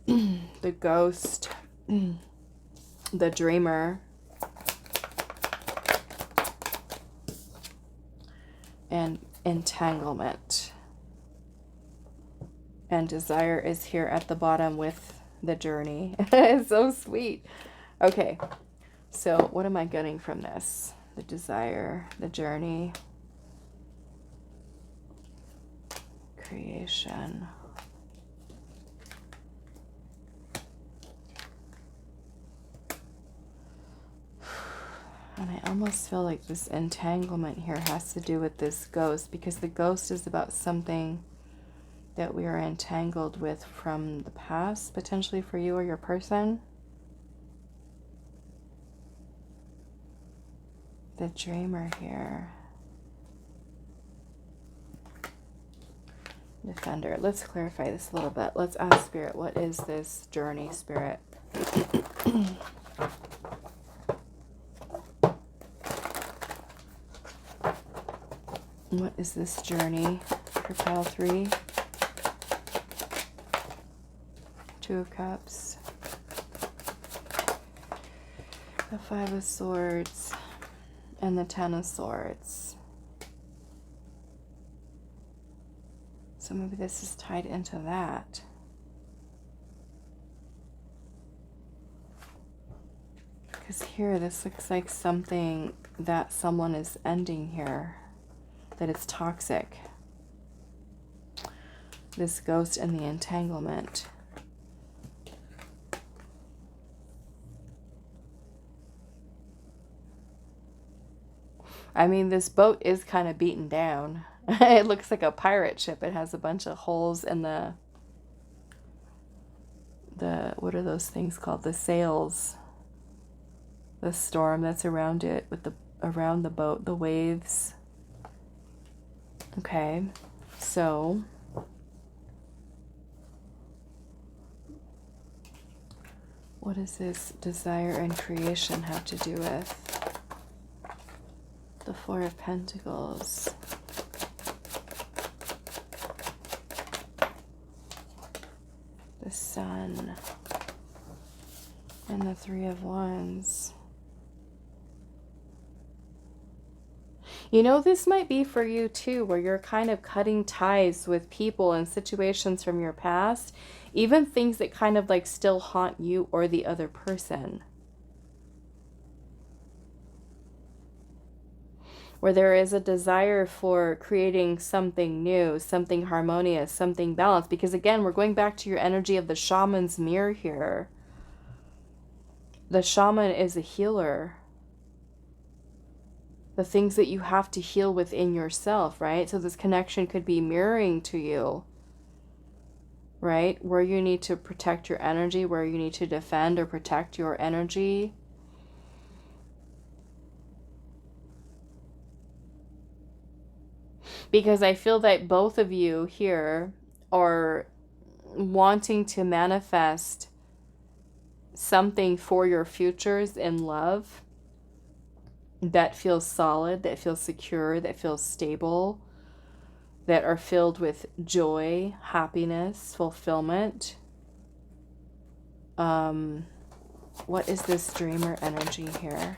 The Ghost. The Dreamer. And Entanglement. And Desire is here at the bottom with the Journey. It's so sweet. Okay, so what am I getting from this? The Desire, the Journey, Creation. And I almost feel like this entanglement here has to do with this ghost, because the ghost is about something that we are entangled with from the past, potentially for you or your person. The Dreamer here. Defender. Let's clarify this a little bit. Let's ask Spirit, what is this journey, Spirit? What is this journey for pile 3? 2 of Cups. The 5 of Swords. And the 10 of Swords. So maybe this is tied into that. Because here, this looks like something that someone is ending here. That it's toxic. This ghost and the entanglement. I mean, this boat is kind of beaten down. It looks like a pirate ship. It has a bunch of holes in the what are those things called? The sails. The storm that's around it, with the around the boat, the waves. Okay, so what does this Desire and Creation have to do with? The 4 of Pentacles. The Sun. And the 3 of Wands. You know, this might be for you too, where you're kind of cutting ties with people and situations from your past, even things that kind of like still haunt you or the other person. Where there is a desire for creating something new, something harmonious, something balanced. Because again, we're going back to your energy of the shaman's mirror here. The shaman is a healer. The things that you have to heal within yourself, right? So this connection could be mirroring to you, right? Where you need to protect your energy, where you need to defend or protect your energy. Because I feel that both of you here are wanting to manifest something for your futures in love that feels solid, that feels secure, that feels stable, that are filled with joy, happiness, fulfillment. What is this Dreamer energy here?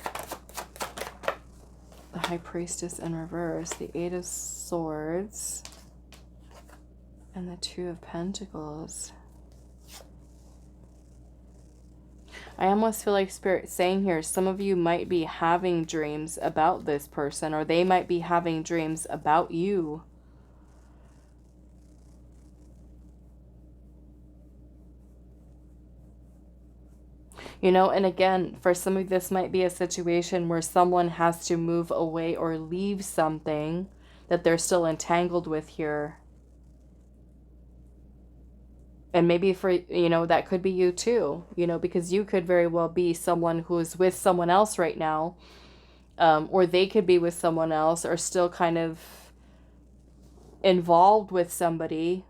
The High Priestess in reverse, the Eight of Swords, and the Two of Pentacles. I almost feel like Spirit saying here, some of you might be having dreams about this person, or they might be having dreams about you. You know, and again, for some of you, this might be a situation where someone has to move away or leave something that they're still entangled with here. And maybe for, you know, that could be you too, you know, because you could very well be someone who's with someone else right now, or they could be with someone else, or still kind of involved with somebody,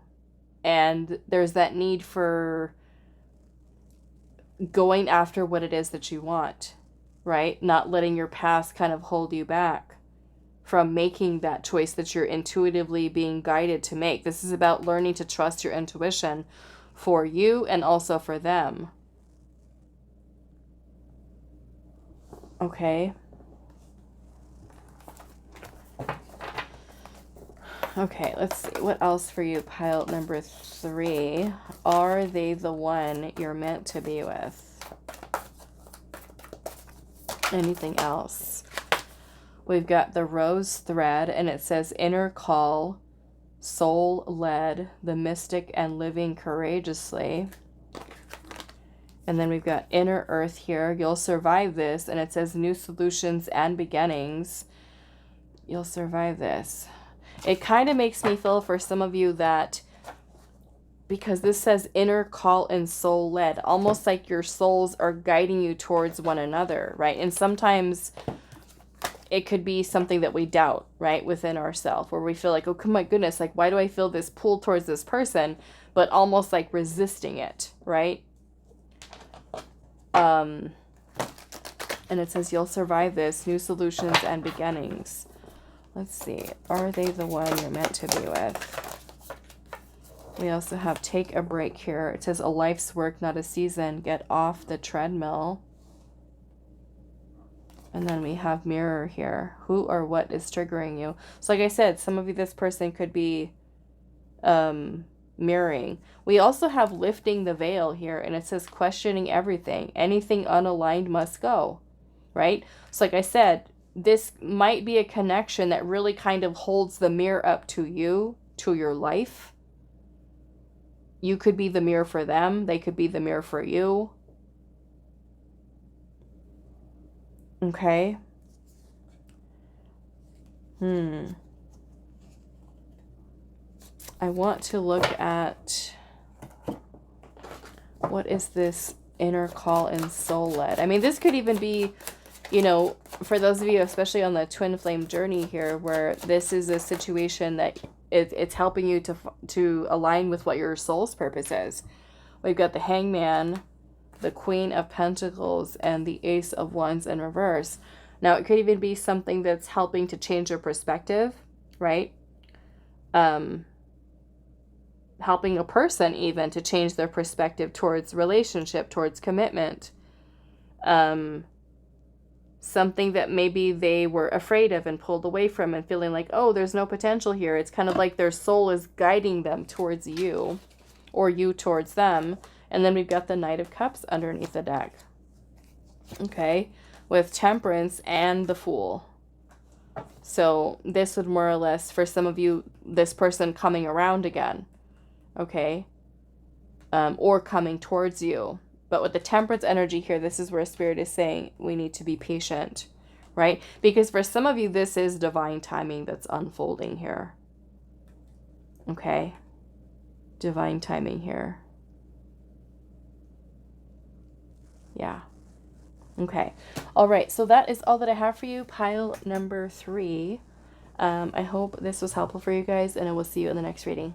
and there's that need for going after what it is that you want, right? Not letting your past kind of hold you back from making that choice that you're intuitively being guided to make. This is about learning to trust your intuition for you and also for them. Okay. Okay, let's see. What else for you, pile number 3? Are they the one you're meant to be with? Anything else? We've got the rose thread, and it says inner call, soul-led, the mystic and living courageously. And then we've got inner earth here. You'll survive this, and it says new solutions and beginnings. You'll survive this. It kind of makes me feel for some of you that, because this says inner call and soul led, almost like your souls are guiding you towards one another, right? And sometimes it could be something that we doubt, right, within ourselves, where we feel like, oh my goodness, like, why do I feel this pull towards this person, but almost like resisting it, right? And it says you'll survive this, new solutions and beginnings. Let's see. Are they the one you're meant to be with? We also have take a break here. It says a life's work, not a season. Get off the treadmill. And then we have mirror here. Who or what is triggering you? So like I said, some of you, this person could be mirroring. We also have lifting the veil here. And it says questioning everything. Anything unaligned must go. Right? So like I said, this might be a connection that really kind of holds the mirror up to you, to your life. You could be the mirror for them. They could be the mirror for you. Okay. I want to look at what is this inner call and soul led. I mean, this could even be, you know, for those of you, especially on the twin flame journey here, where this is a situation that it's helping you to align with what your soul's purpose is. We've got the Hangman, the Queen of Pentacles, and the Ace of Wands in reverse. Now, it could even be something that's helping to change your perspective, right? Helping a person even to change their perspective towards relationship, towards commitment. Something that maybe they were afraid of and pulled away from and feeling like, oh, there's no potential here. It's kind of like their soul is guiding them towards you or you towards them. And then we've got the Knight of Cups underneath the deck. Okay, with Temperance and the Fool. So this would more or less, for some of you, this person coming around again. Okay, or coming towards you. But with the Temperance energy here, this is where Spirit is saying we need to be patient, right? Because for some of you, this is divine timing that's unfolding here. Okay? Divine timing here. Yeah. Okay. All right. So that is all that I have for you. Pile number 3. I hope this was helpful for you guys, and I will see you in the next reading.